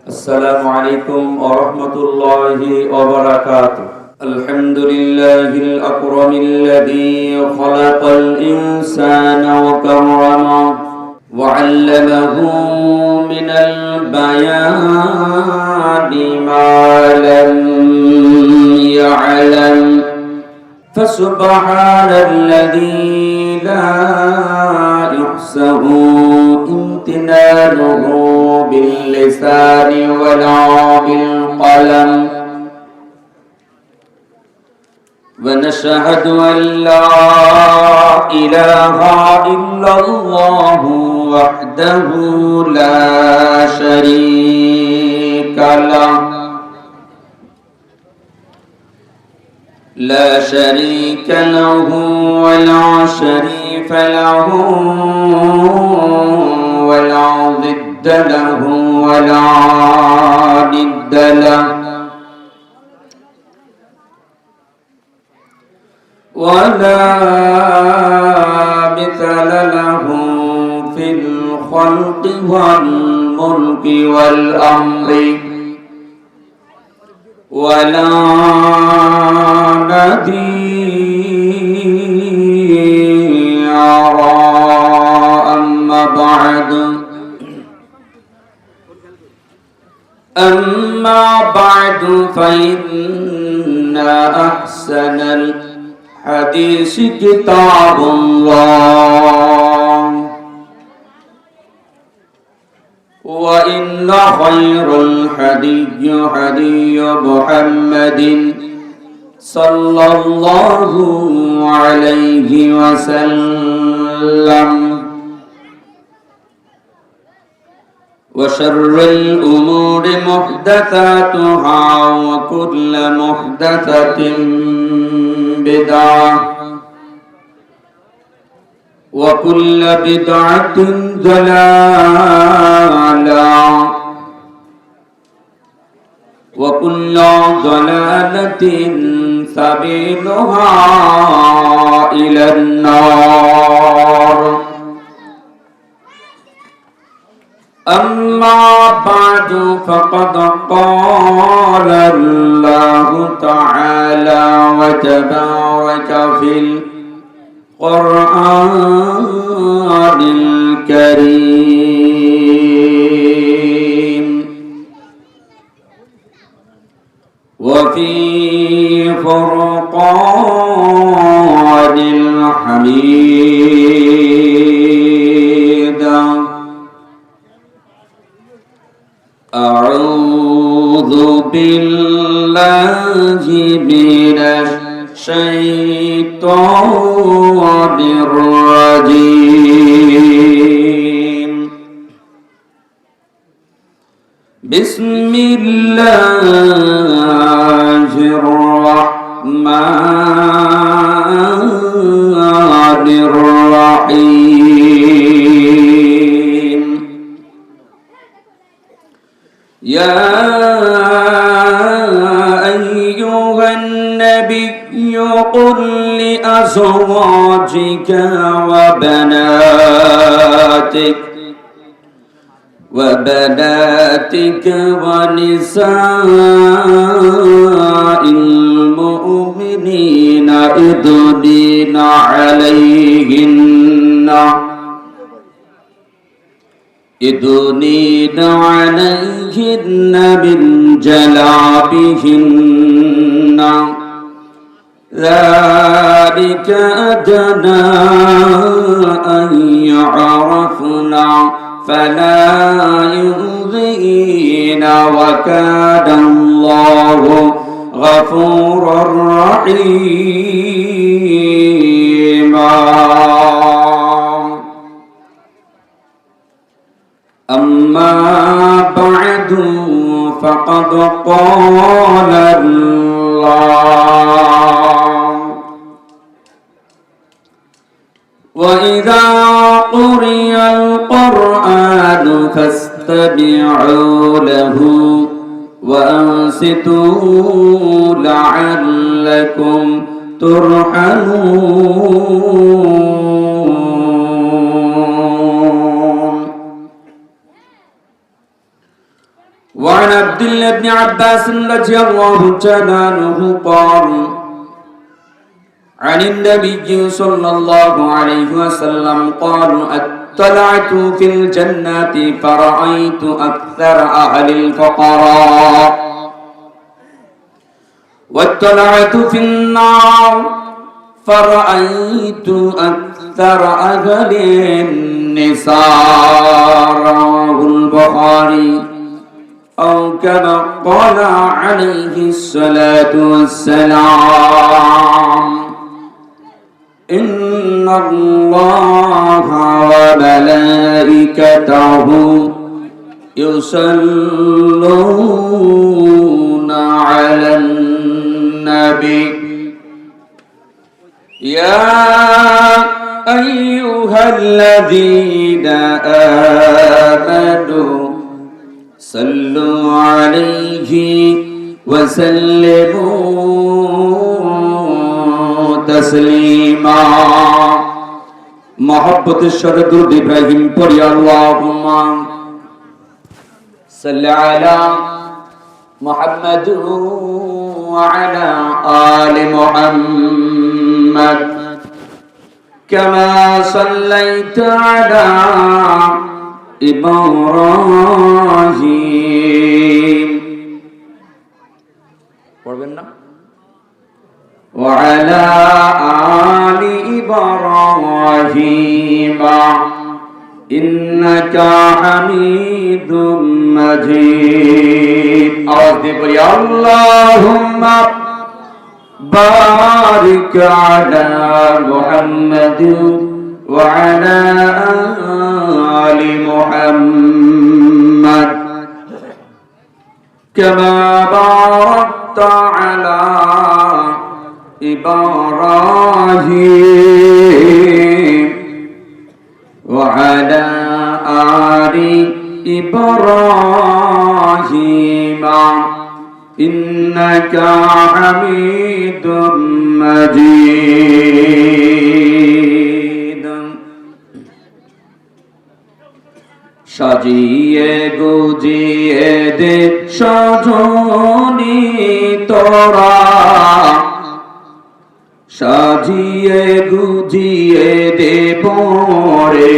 السلام عليكم ورحمة الله وبركاته. الحمد لله الأكرم الذي خلق الإنسان وكرمه وعلمه من البيان ما لم يعلم فسبحان الذي لا يحصى امتنانه باللسان ولا بالقلم ونشهد أن لا إله إلا الله وحده لا شريك له ولا شريف له ولا ضد له ولا ند له ولا مثل له في الخلق والملك والأمر ولا نذير. أما بعد فإن أحسن الحديث كتاب الله وإن خير الحديث حديث محمد صلى الله عليه وسلم وشر الأمور محدثاتها وكل محدثة بدعة وكل بدعة ضلالة وكل ضلالة سبيلها إلى النار. أما بعد فقد قال الله تعالى وتبارك في القرآن الكريم وفي فرقان الحميد. أعوذ بالله من الشيطان الرجيم. بسم الله الرحمن الرحيم. يا أيها النبي قل لأزواجك وبناتك ونساء المؤمنين يدنين عليهن من جلابيبهن ذلك أدنى أن يعرفن فلا يؤذين وكان الله غفورا رحيما. أما بعد فقد قال الله وإذا قرئ القرآن فاستمعوا له وأنصتوا لعلكم ترحمون. وعن عبد الله بن عباس رضي الله تعالى عنه قال عن النبي صلى الله عليه وسلم قال اطلعت في الجنة فرأيت أكثر أهل الفقراء واطلعت في النار فرأيت أكثر أهل النساء رواه البخاري أو كما قال عليه الصلاة والسلام إن الله وملائكته يصلون على النبي يا أيها الذين آمنوا صلوا عليه وسلموا تسليما محبت الشرد إبراهيم پڑھی اللهم صل على محمد وعلى آل محمد كما صليت على إبراهيم وعلى آل إبراهيم إنك حميد مجيد اللهم بارك على محمد وعلى آل محمد كما باركت على إبراهيم وعلى آل إبراهيم إنك حميد مجيد সাজিয়ে গুজিয়ে দে সজনী তোরা সাজিয়ে গুজিয়ে দে পরে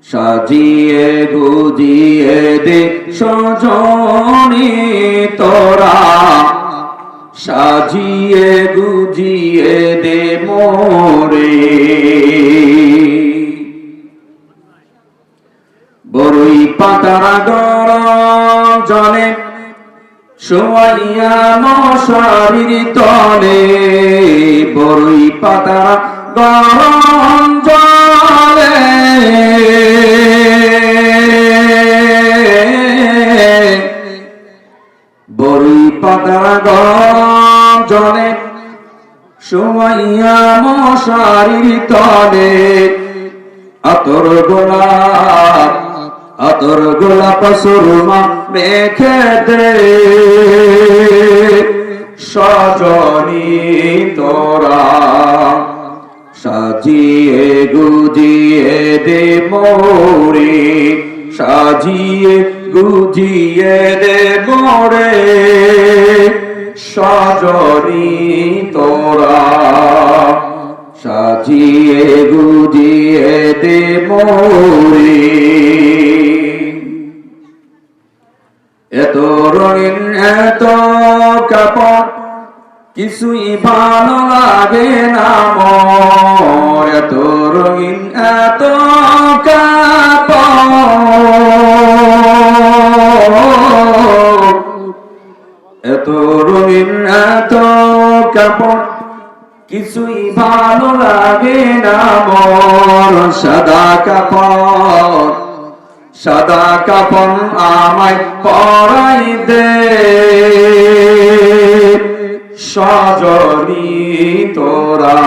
সাজিয়ে গুজিয়ে দে সজনী তোরা সাজিয়ে গুজিয়ে দে মোরে বরই পাতারা গরম জলে শোয়াইয়া মশারির তলে বরই পাতারা গরম জলে বরই পাতারা গরম জলে শোয়াইয়া মশারির তলে আতর গোলাপ সুরমা মেখে দে সজনী তোরা সাজিয়ে গুজিয়ে দে মোরে সাজিয়ে গুজিয়ে দে মোরে সজনী তোরা সাজিয়ে গুজিয়ে দে মোরে এত রঙিন এত কাপড় কিছুই ভালো লাগে না মোর এত রঙিন এত কাপড় এত রঙিন এত কাপড় কিছুই ভালো লাগে না মোর সাদা কাপড় আমায় পরাই দে সজনী তোরা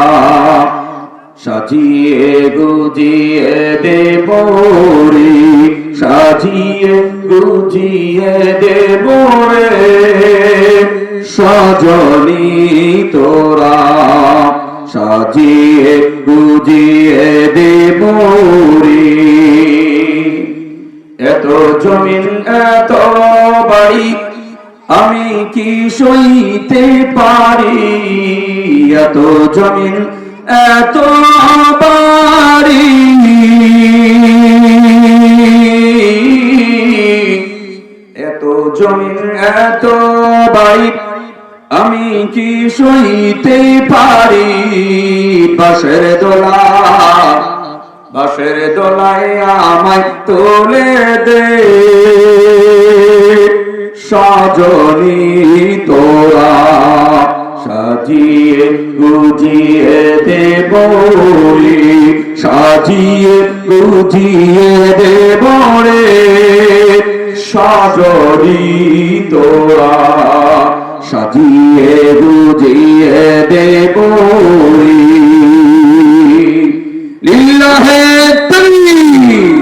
সাজিয়ে গুজিয়ে দে মোরে সাজিয়ে গুজিয়ে দে মোরে সজনী তোরা সাজিয়ে গুজিয়ে দে মোরে এত জমিন এত বাড়ি আমি কি সইতে পারি, এত জমিন এত বাড়ি, এত জমিন এত বাড়ি আমি কি সইতে পারি। বাঁশের দোলা, বাঁশের দোলায় আমায় তোলে দে সজনী তোরা, সাজিয়ে গুজিয়ে দেব রে, সাজিয়ে গুজিয়ে দেব রে সজনী তোরা, সাজিয়ে গুজিয়ে দেব রে। লিল্লাহে তাকবীর।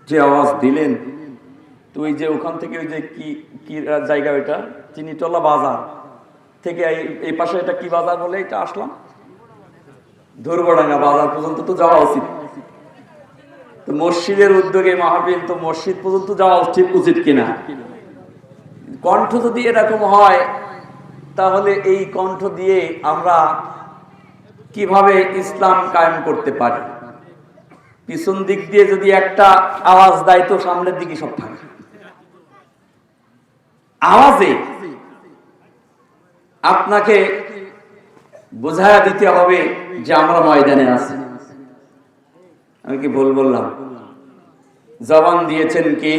যে আওয়াজ দিলেন, তো ওই যে ওখান থেকে ওই যে কি কি জায়গা, ওইটা চিনিটলা বাজার থেকে এই পাশে এটা কি বাজার বলে এটা আসলাম, ধরবডাঙ্গা বাজার পর্যন্ত তো যাওয়া উচিত। তো মসজিদের উদ্যোগে মাহফিল, তো মসজিদ পর্যন্ত যাওয়া উচিত কিনা? কণ্ঠ যদি এরকম হয় তাহলে এই কণ্ঠ দিয়ে আমরা কিভাবে ইসলাম কায়েম করতে পারি? পিছন দিক দিয়ে যদি একটা আওয়াজ দেয় তো সামনের দিকে সব থাকে। আওয়াজে আপনাকে বোঝায়া দিতে হবে যে আমরা ময়দানে আছি। আমি কি ভুল বললাম? জবান দিয়েছেন কি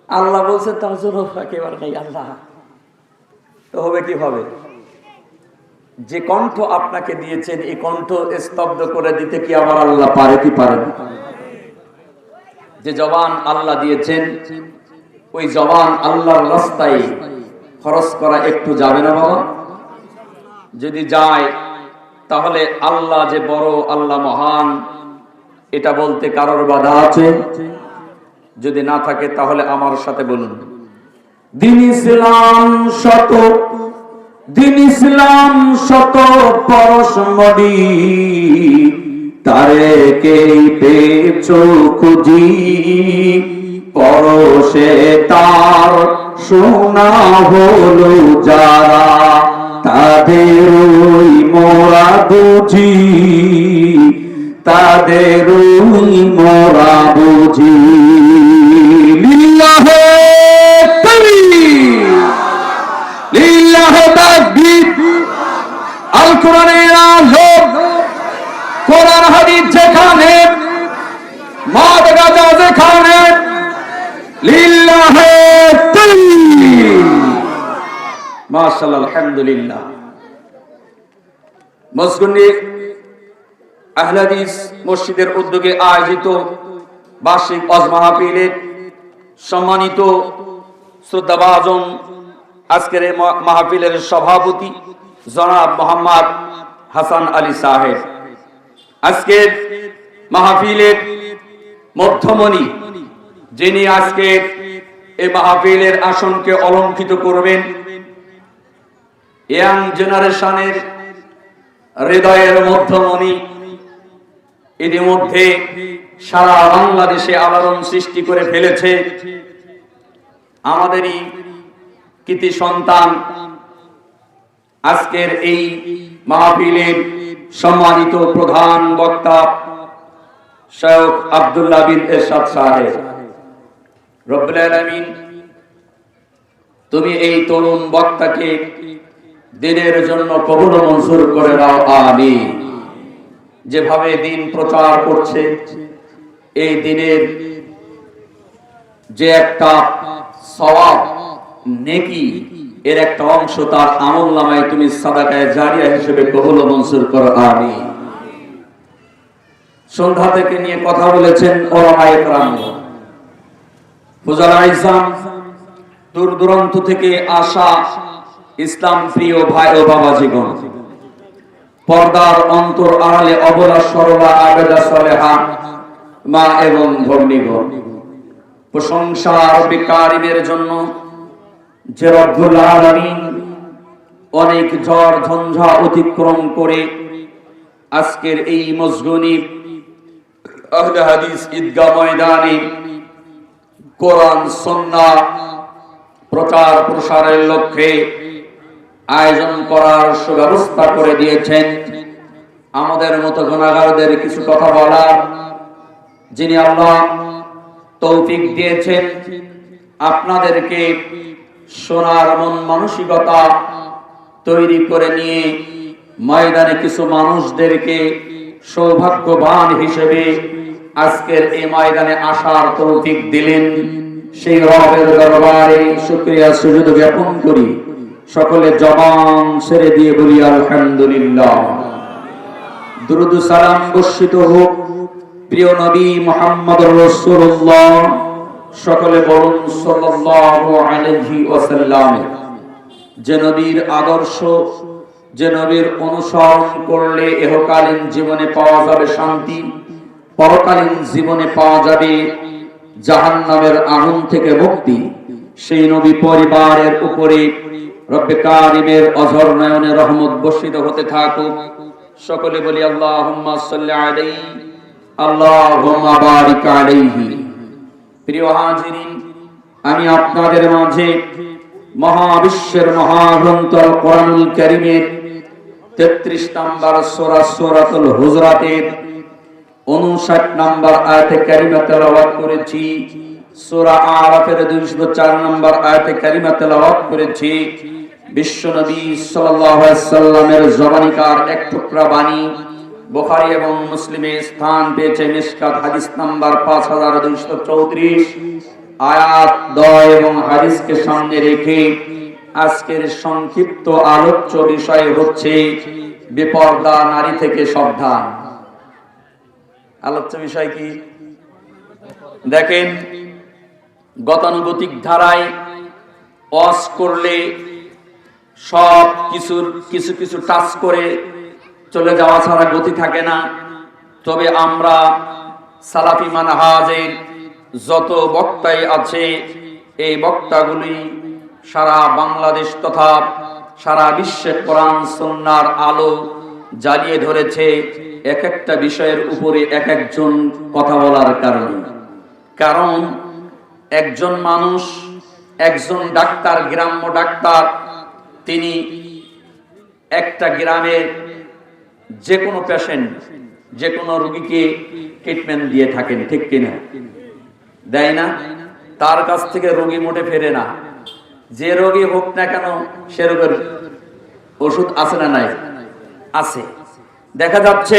আল্লাহ, বলছে তাজুর একেবারে নেই আল্লাহ, তো হবে কিভাবে? যে কণ্ঠ আপনাকে দিয়েছেন এই কণ্ঠ স্তব্ধ করে দিতে কি আমার আল্লাহ পারে কি পারে না? যে জবান আল্লাহ দিয়েছেন ওই জবান আল্লাহর রাস্তায় খরচ করা একটু যাবে না বাবা? যদি যায় তাহলে আল্লাহ যে বড়, আল্লাহ মহান, এটা বলতে কারোর বাধা আছে? যদি না থাকে তাহলে আমার সাথে বলুন, দিন ইসলাম শত, দিন ইসলাম শত পরশমণি, তারে কে পেছো খুঁজি, পরশে তার সোনা হলো যারা, তাদেরই মোরা বুঝি, তাদেরই মোরা বুঝি। লিল্লাহে তাকবীর, লিল্লাহে তাকবীর। আল কোরআনের আলো, কোরআন হাদিস যেখানে, মদ গাঁজা যেখানে, লিল্লাহে তাকবীর। মাশাআল্লাহ, আলহামদুলিল্লাহ। মসজিদে আহলে হাদিস মসজিদের উদ্যোগে আয়োজিত বার্ষিক ওয়াজ মাহফিলের সম্মানিত শ্রদ্ধাভাজন আজকের এই মাহফিলের সভাপতি জনাব মোহাম্মদ হাসান আলী সাহেব, আজকের মাহফিলের মধ্যমণি, যিনি আজকের এই মাহফিলের আসনকে অলঙ্কৃত করবেন, ইয়াং জেনারেশনের হৃদয়ের মধ্যমণি, ইতিমধ্যে সারা বাংলাদেশে আলোড়ন সৃষ্টি করে ফেলেছে আমাদেরই কৃতি সন্তান, আজকের এই মাহফিলের সম্মানিত প্রধান বক্তা শেখ আব্দুল্লাহ বিন এরশাদ সাহেব। রব্বুল আলামিন, তুমি এই তরুণ বক্তাকে দিনের জন্য কবুল মঞ্জুর করে দাও, আমিন। যেভাবে দিন প্রচার করছে, এই দিনের যে একটা সওয়াব, নেকি, এর একটা অংশ তার আমলনামায় তুমি সাদাকায়ে জারিয়া হিসেবে কবুল মঞ্জুর করো, আমিন। সন্ধ্যা থেকে নিয়ে কথা বলেছেন ওলামায়ে কেরাম, ফুজালা ইসলাম, দূর দূরান্ত থেকে আসা ইসলাম প্রিয় ভাই ও বাবাজিগণ, পর্দার অন্তর আড়ালে অবলা সরলা আবেদা সালেহা মা এবং ভগ্নীগণ, প্রশংসা রব্বিল কারিমের জন্য যে রব্বুল আলামিন অনেক ঝড় ঝঞ্ঝা অতিক্রম করে আজকের এই মজগুনি আহলে হাদিস ঈদগাহ ময়দানে কোরআন সুন্নাহ প্রচার প্রসারের লক্ষ্যে আয়োজন করার সুব্যবস্থা করে দিয়েছেন। আমাদের মতো গুনাহগারদের কিছু কথা বলার যিনি আল্লাহ তৌফিক দিয়েছেন, আপনাদেরকে শোনার মন মানসিকতা তৈরি করে নিয়ে ময়দানে কিছু মানুষদেরকে সৌভাগ্যবান হিসেবে আজকের এই ময়দানে আসার তৌফিক দিলেন, সেই রবের দরবারে শুকরিয়া সুজুদ জ্ঞাপন করি। সকলে জবান ছেড়ে দিয়ে বলি আলহামদুলিল্লাহ। দুরূদ সালাম বর্ষিত হোক প্রিয় নবী মুহাম্মদুর রাসূলুল্লাহ, সকলে বলুন সাল্লাল্লাহু আলাইহি ওয়াসাল্লাম। যে নবীর আদর্শ, যে নবীর অনুসরণ করলে ইহকালীন জীবনে পাওয়া যাবে শান্তি, পরকালীন জীবনে পাওয়া যাবে জাহান্নামের আগুন থেকে মুক্তি, সেই নবী পরিবারের উপরে রব্বে কারিমের অঝর নয়নে রহমত বর্ষিত হতে থাকুক। সকলে বলি আল্লাহুম্মা সাল্লি আলাইহি আল্লাহুম্মা বারিক আলাইহি। প্রিয় হাজিরিন, আমি আপনাদের মাঝে মহাবিশ্বের মহাগ্রন্থ কোরআনুল কারীমের 33 নম্বর সূরা সূরাতুল হুজরাতের 59 নম্বর আয়াতে কারিমা তেলাওয়াত করেছি। সূরা আরাফের 204 নম্বর আয়াতে কারিমা তেলাওয়াত করেছি। বিশ্বনবী সাল্লাল্লাহু আলাইহি সাল্লামের জবানিকার এক টুকরা বাণী বুখারী এবং মুসলিমে স্থান পেয়েছে। মিশকাত হাদিস নাম্বার 5234, আয়াত 10 এবং হাদিসকে সামনে রেখে আজকের সংক্ষিপ্ত আলোচ্য বিষয় হচ্ছে বেপরদা নারী থেকে সাবধান। আলোচ্য বিষয় কি দেখেন, গতানুগতিক ধারায় ওয়াজ করলে সব কিছু কিছু টাচ করে চলে যাওয়া ছাড়া গতি থাকে না। তবে আমরা সালাফি মানহাজের যত বক্তাই আছে, এই বক্তাগুলি সারা বাংলাদেশ তথা সারা বিশ্বে কোরআন সুন্নাহর আলো জ্বালিয়ে ধরেছে এক একটা বিষয়ের উপরে এক একজন কথা বলার কারণে। কারণ একজন মানুষ, একজন ডাক্তার, গ্রাম্য ডাক্তার, তিনি একটা গ্রামের যে কোনো পেশেন্ট, যে কোনো রোগীকে ট্রিটমেন্ট দিয়ে থাকেন, ঠিক কিনা? দেয় না? তার কাছ থেকে রোগী মোটে ফেরে না। যে রোগী হোক না কেন, সে রোগের ওষুধ আছে না নাই? আছে। দেখা যাচ্ছে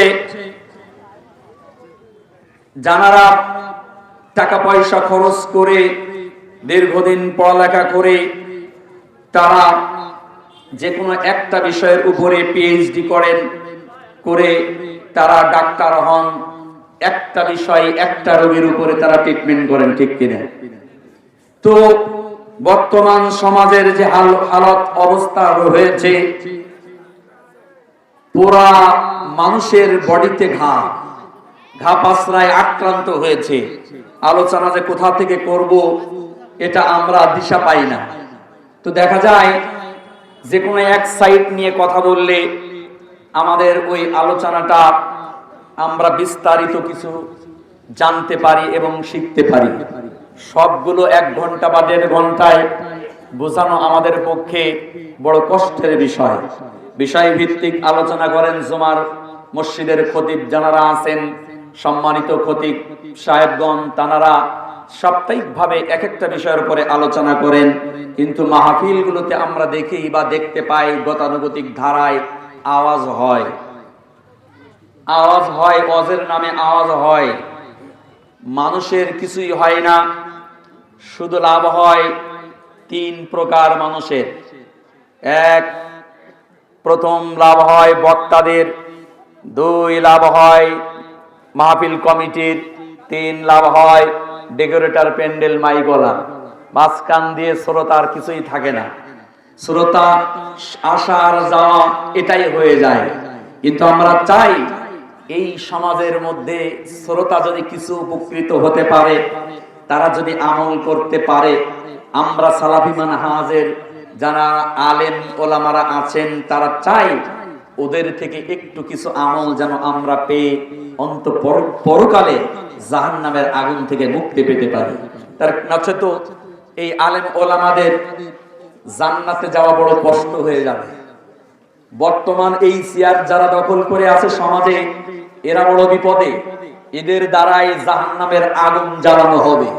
যারা টাকা পয়সা খরচ করে দীর্ঘদিন পড়ালেখা করে তারা যে কোনো একটা বিষয়ের উপরে পিএইচডি করেন, করে তারা ডাক্তার হন, একটা বিষয় একটা রোগীর উপরে তারা ট্রিটমেন্ট করেন, ঠিক কিনা? তো বর্তমান সমাজের যে হালত অবস্থা হয়েছে, পুরা মানুষের বডিতে ঘা পাসরায় আক্রান্ত হয়েছে। আলোচনা যে কোথা থেকে করব এটা আমরা দিশা পাই না। তো দেখা যায় যে কোনো এক সাইড নিয়ে কথা বললে আমাদের ওই আলোচনাটা আমরা বিস্তারিত কিছু জানতে পারি এবং শিখতে পারি। সবগুলো 1 ঘন্টা বা 1.5 ঘন্টায় বোঝানো আমাদের পক্ষে বড় কষ্টের বিষয়। বিষয় ভিত্তিক আলোচনা করেন জুমার মসজিদের খতিব যারা আছেন, সম্মানিত খতিব সাহেবগণ, তারা সাপ্তাহিকভাবে এক একটা বিষয়ের উপরে আলোচনা করেন। কিন্তু মাহফিলগুলোতে আমরা দেখি বা দেখতে পাই গতানুগতিক ধারায় আওয়াজ হয়, ওয়াজের নামে আওয়াজ হয়, মানুষের কিছুই হয় না। শুধু লাভ হয় 3 প্রকার মানুষের। প্রথম লাভ হয় বক্তাদের, 2 লাভ হয় মাহফিল কমিটির, 3 লাভ হয় ডেকোরেটর, প্যান্ডেল, মাইকওয়ালা। মাঝখান দিয়ে শ্রোতার কিছুই থাকে না। শ্রোতা আসা আর যাওয়া এটাই হয়ে যায়। কিন্তু আমরা চাই এই সমাজের মধ্যে শ্রোতা যদি কিছু উপকৃত হতে পারে, তারা যদি আমল করতে পারে, আমরা সালাফি মানহাজের যারা আলেম ওলামারা আছেন তারা চাই ওদের থেকে একটু কিছু আমল যেন আমরা পেয়ে পরকালে জাহান্নামের আগুন থেকে মুক্তি পেতে পারি। তার নচেত এই আলেম ওলামাদের জান্নাতে যাওয়া বড় কষ্ট হয়ে যাবে। বর্তমান এই চেয়ার যারা দখল করে আছে সমাজে, এরা বড় বিপদে। এদের দ্বারাই জাহান্নামের আগুন জ্বালানো হবে,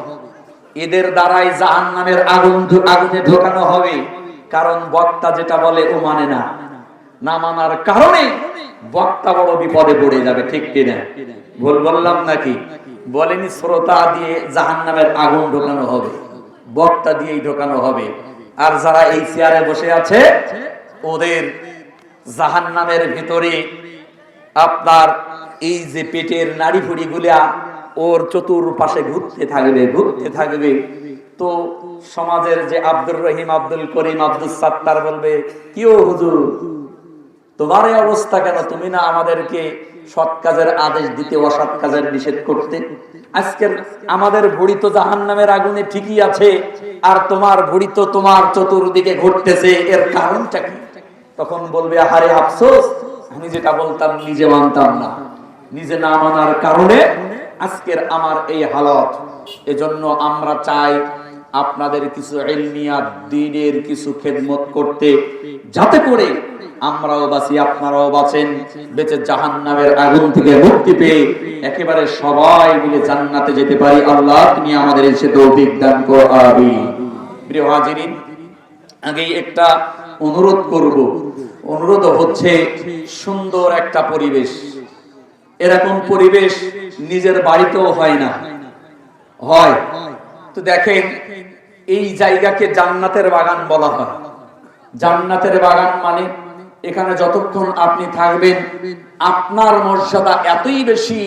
এদের দ্বারাই জাহান্নামের আগুনে ঢোকানো হবে। কারণ বক্তা যেটা বলে ও মানে না, না মানার কারণে বক্তা বড় বিপদে পড়ে যাবে। ঠিক কিনা? ভুল বললাম নাকি? বলেনি শ্রোতা দিয়ে জাহান্নামের আগুন ঢোকানো হবে, বক্তা দিয়েই ঢোকানো হবে। আর যারা এই চেয়ারে বসে আছে ওদের জাহান্নামের ভিতরে আপনার এই যে পেটের নাড়ি ফুড়ি গুলা ওর চতুর্পাশে ঘুরতে থাকবে। তো সমাজের যে আব্দুর রহিম, আব্দুল করিম, আব্দুল সাত্তার বলবে, কি ও হুজুর, তোমার এই অবস্থা কেন? তুমি না আমাদেরকে সৎ কাজের আদেশ দিতে, অসৎ কাজের নিষেধ করতে। আজকের আমাদের ভুঁড়ি তো জাহান্নামের আগুনে ঠিকই আছে, আর তোমার ভুঁড়ি তো তোমার চতুর্দিকে ঘুরতেছে, এর কারণটা কি? তখন বলবে, আহারে আফসোস, আমি যেটা বলতাম নিজে মানতাম না, নিজে না মানার কারণে আজকের আমার এই হালত। এজন্য আমরা চাই আপনাদের কিছু ইলমিয়া দ্বীনের কিছু খেদমত করতে, যাতে করে আমরাও বাঁচি, আপনারাও বাঁচেন, বেঁচে জাহান্নামের আগুন থেকে মুক্তি পেয়ে একেবারে সবাই মিলে জান্নাতে যেতে পারি। আল্লাহ তুমি আমাদের সে তৌফিক দান করো, আমিন। প্রিয় হাজিরিন, আগে একটা অনুরোধ করব। অনুরোধ হচ্ছে সুন্দর একটা পরিবেশ। এরকম পরিবেশ নিজের বাড়িতেও হয় না, হয় তো দেখেন এই জায়গাকে জান্নাতের বাগান বলা হয়। জান্নাতের বাগান মানে এখানে যতক্ষণ আপনি থাকবেন আপনার মর্যাদা এতই বেশি,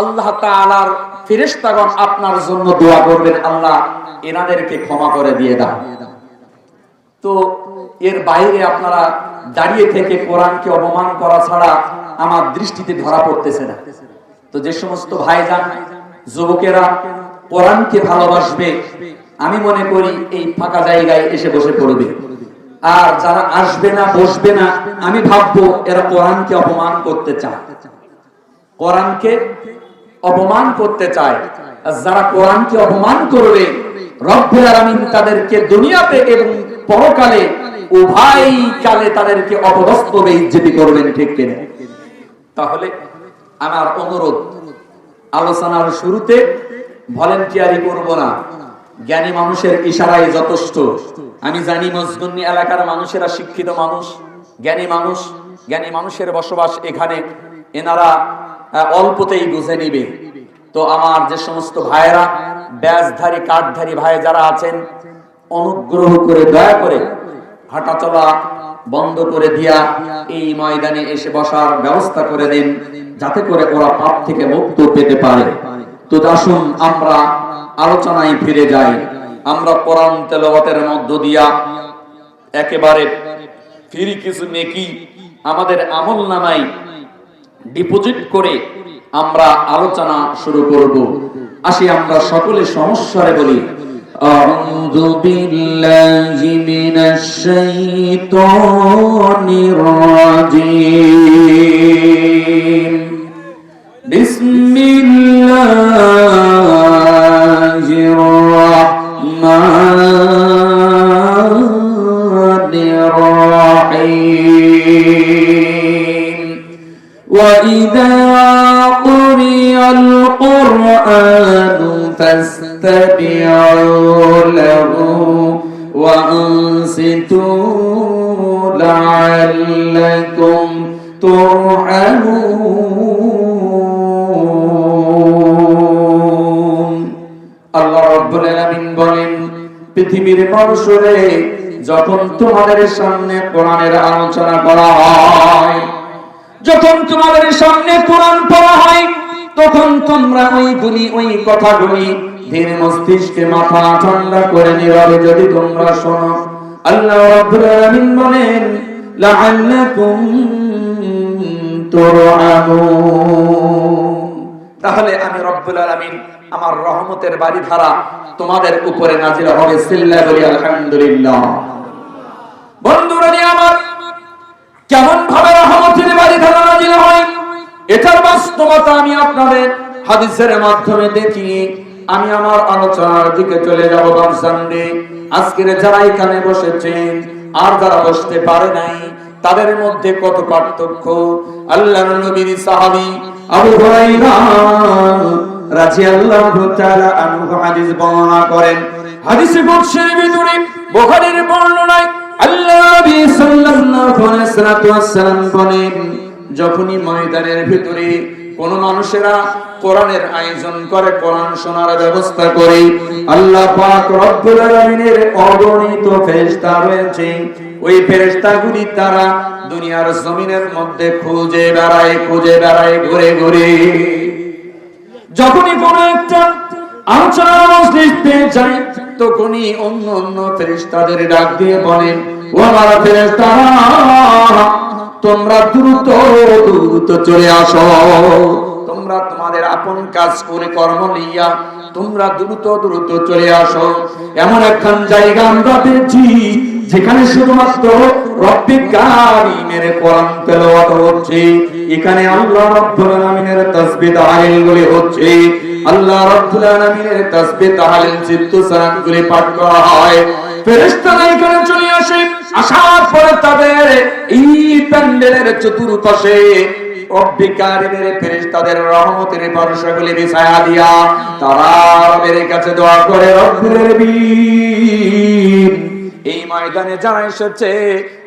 আল্লাহ তাআলার ফেরেশতাগণ আপনার জন্য দোয়া করবেন, আল্লাহ এনাদেরকে ক্ষমা করে দিয়ে দাও। তো এর বাইরে আপনারা দাঁড়িয়ে থেকে কোরআনকে অপমান করা ছাড়া আমার দৃষ্টিতে ধরা পড়তেছে না। তো যে সমস্ত ভাইজান যুবকেরা কোরআনকে ভালোবাসবে, আমি মনে করি এই ফাঁকা জায়গায় এসে বসে পড়বে। আর যারা আসবে না, বসবে না, আমি ভাববো এরা কোরআনকে অপমান করতে চায়, কোরআনকে অপমান করতে চায়। আর যারা কোরআনকে অপমান করবে, রব্বুল আলামিন তাদেরকে দুনিয়াতে এবং পরকালে উভয় কালে তাদেরকে অপদস্থ বেইজ্জতি করবেন। ঠিক কিনা? তাহলে আমার অনুরোধ, আলোচনার শুরুতে ভলেন্টিয়ারি করব না, জ্ঞানী মানুষের ইশারায় যথেষ্ট। আমি জানি মজগুন্নি এলাকার মানুষেরা শিক্ষিত মানুষ, জ্ঞানী মানুষ, জ্ঞানী মানুষের বসবাস এখানে, এনারা অল্পতেই বুঝে নিবে। তো আমার যে সমস্ত ভাইয়েরা ব্যাজধারী, কাঠধারী ভাই যারা আছেন, অনুগ্রহ করে দয়া করে হাঁটাচলা বন্ধ করে দিয়া এই ময়দানে এসে বসার ব্যবস্থা করে দেন, যাতে করে ওরা পাপ থেকে মুক্ত পেতে পারে। তো আসুন আমরা আলোচনায় ফিরে যাই। আমরা কোরআন তেলাওয়াতের মধ্য দিয়া একেবারে ফ্রি কিছু নেকি আমাদের আমলনামায় ডিপোজিট করে আমরা আলোচনা শুরু করব। আসি আমরা সকলে সমস্যারে বলি, আউযু বিল্লাহি মিনাশ শাইতানির রাজীম। বিসমিল্লাহির রাহমানির রাহিম। ওয়া ইযা কুরিয়াল কুরআনু ফাসতামি'উ লাহু ওয়া আনসিতু লা'আল্লাকুম তুরহামুন। আল্লাহ রাব্বুল আলামিন বলেন, পৃথিবীর মানুষরে যখন তোমাদের সামনে কোরআনের আলোচনা করা হয়, যখন তোমাদের সামনে কোরআন পড়া হয়, তখন তোমরা ওই কথাগুলি ধীর মস্তিষ্কে মাথা ঠান্ডা করে নীরবে যদি তোমরা শোনো, আল্লাহ রাব্বুল আলামিন বলেন লাআল্লাকুম তুরহামুন। তাহলে আমি রব্বুল আলামিন আমার রহমতের বাড়িধারা তোমাদের উপরে নাজিল হবে। সিল্লাহ বলি আলহামদুলিল্লাহ। বন্ধুরা আমার কেমন ভাবে রহমতের বাস্তবতা আমি আপনাদের হাদিসের মাধ্যমে দেখি। আমি আমার আলোচনার দিকে চলে যাব। বামসামনে আজকের যারা এখানে বসেছেন আর যারা বসতে পারে নাই, তাদের মধ্যে কত পার্থক্য। আল্লাহর নবীর সাহাবী আবু হুরায়রা রাদিয়াল্লাহু তাআলা আনহু হাদিস বর্ণনা করেন। হাদিসে কুদসির ভিতরে বুখারীর বর্ণনায় আল্লাহর নবী সাল্লাল্লাহু আলাইহি ওয়াসাল্লাম বলেন, যখনই ময়দানের ভিতরে কোন মানুষেরা কোরআনের আয়োজন করে, কোরআন শোনার ব্যবস্থা করে, আল্লাহ পাক রব্বুল আলামিনের অগণিত ফেরেশতা রয়েছে। ওই ফেরেশতাগুলি তারা দুনিয়ার জমিনের মধ্যে খুঁজে বেড়ায় ঘুরে ঘুরে। যখনই কোন একটা আলোচনার মজলিস পেয়ে যায়, তখনই অন্য অন্য ফেরেশতাদের ডাক দিয়ে বলেন, ও আমার ফেরেশতারা, তোমরা দ্রুত দ্রুত চলে আসো। তোমরা তোমাদের আপন কাজ করে কর্ম নিয়া তোমরা দ্রুত দ্রুত চলে আসো। এমন একখান জায়গা আমরা পেয়েছি যেখানে শুধুমাত্র রব্বিল কারীমের কোরআন তেলাওয়াত হচ্ছে। এখানে আল্লাহ রাব্বুল আলামিনের তাসবিহ তাহলিলগুলি হচ্ছে। আল্লাহ রাব্বুল আলামিনের তাসবিহ তাহলিল চিত্ত সালাতগুলি পাঠ করা হয়। ফেরেশতারা এখানে চলে আসে। আসার পরে তাদের এই প্যান্ডেলের চতুর্পাশে রব্বিল কারীমের ফেরেশতাদের রহমতের বর্ষাগুলি বিছায়া দিয়া তারা রবের কাছে দোয়া করে, রব্বুল আলামিন, এই ময়দানে যারা এসেছে,